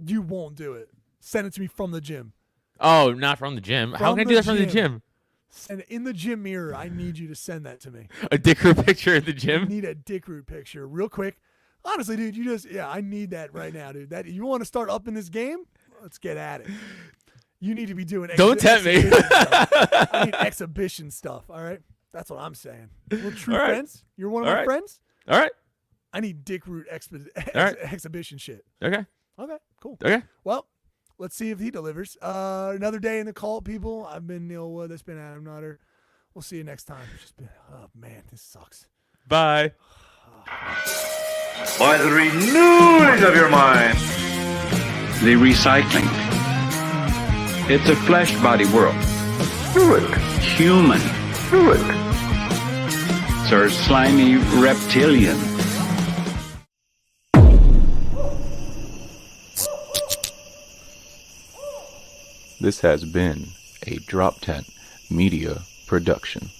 You won't do it. Send it to me from the gym. Oh, not from the gym. How From can I do the that from the gym? Send it in the gym mirror. I need you to send that to me. A dick root picture at the I gym? need a dick root picture real quick. Honestly, dude, I need that right now, dude. That you want to start up in this game? Let's get at it. You need to be doing. Don't tempt me. I need exhibition stuff. All right, that's what I'm saying. We're true All right. friends. You're one of All my right. friends. All right. I need dick root right. exhibition shit. Okay. Okay, cool. Okay. Well, let's see if he delivers. Another day in the cult, people. I've been Neil Wood. That's been Adam Nutter. We'll see you next time. It's just been, oh man, this sucks. Bye. By the renewing of your mind. The recycling. It's a flesh body world. Do it. Human. Do it. It's are slimy reptilian. This has been a Drop Tent Media production.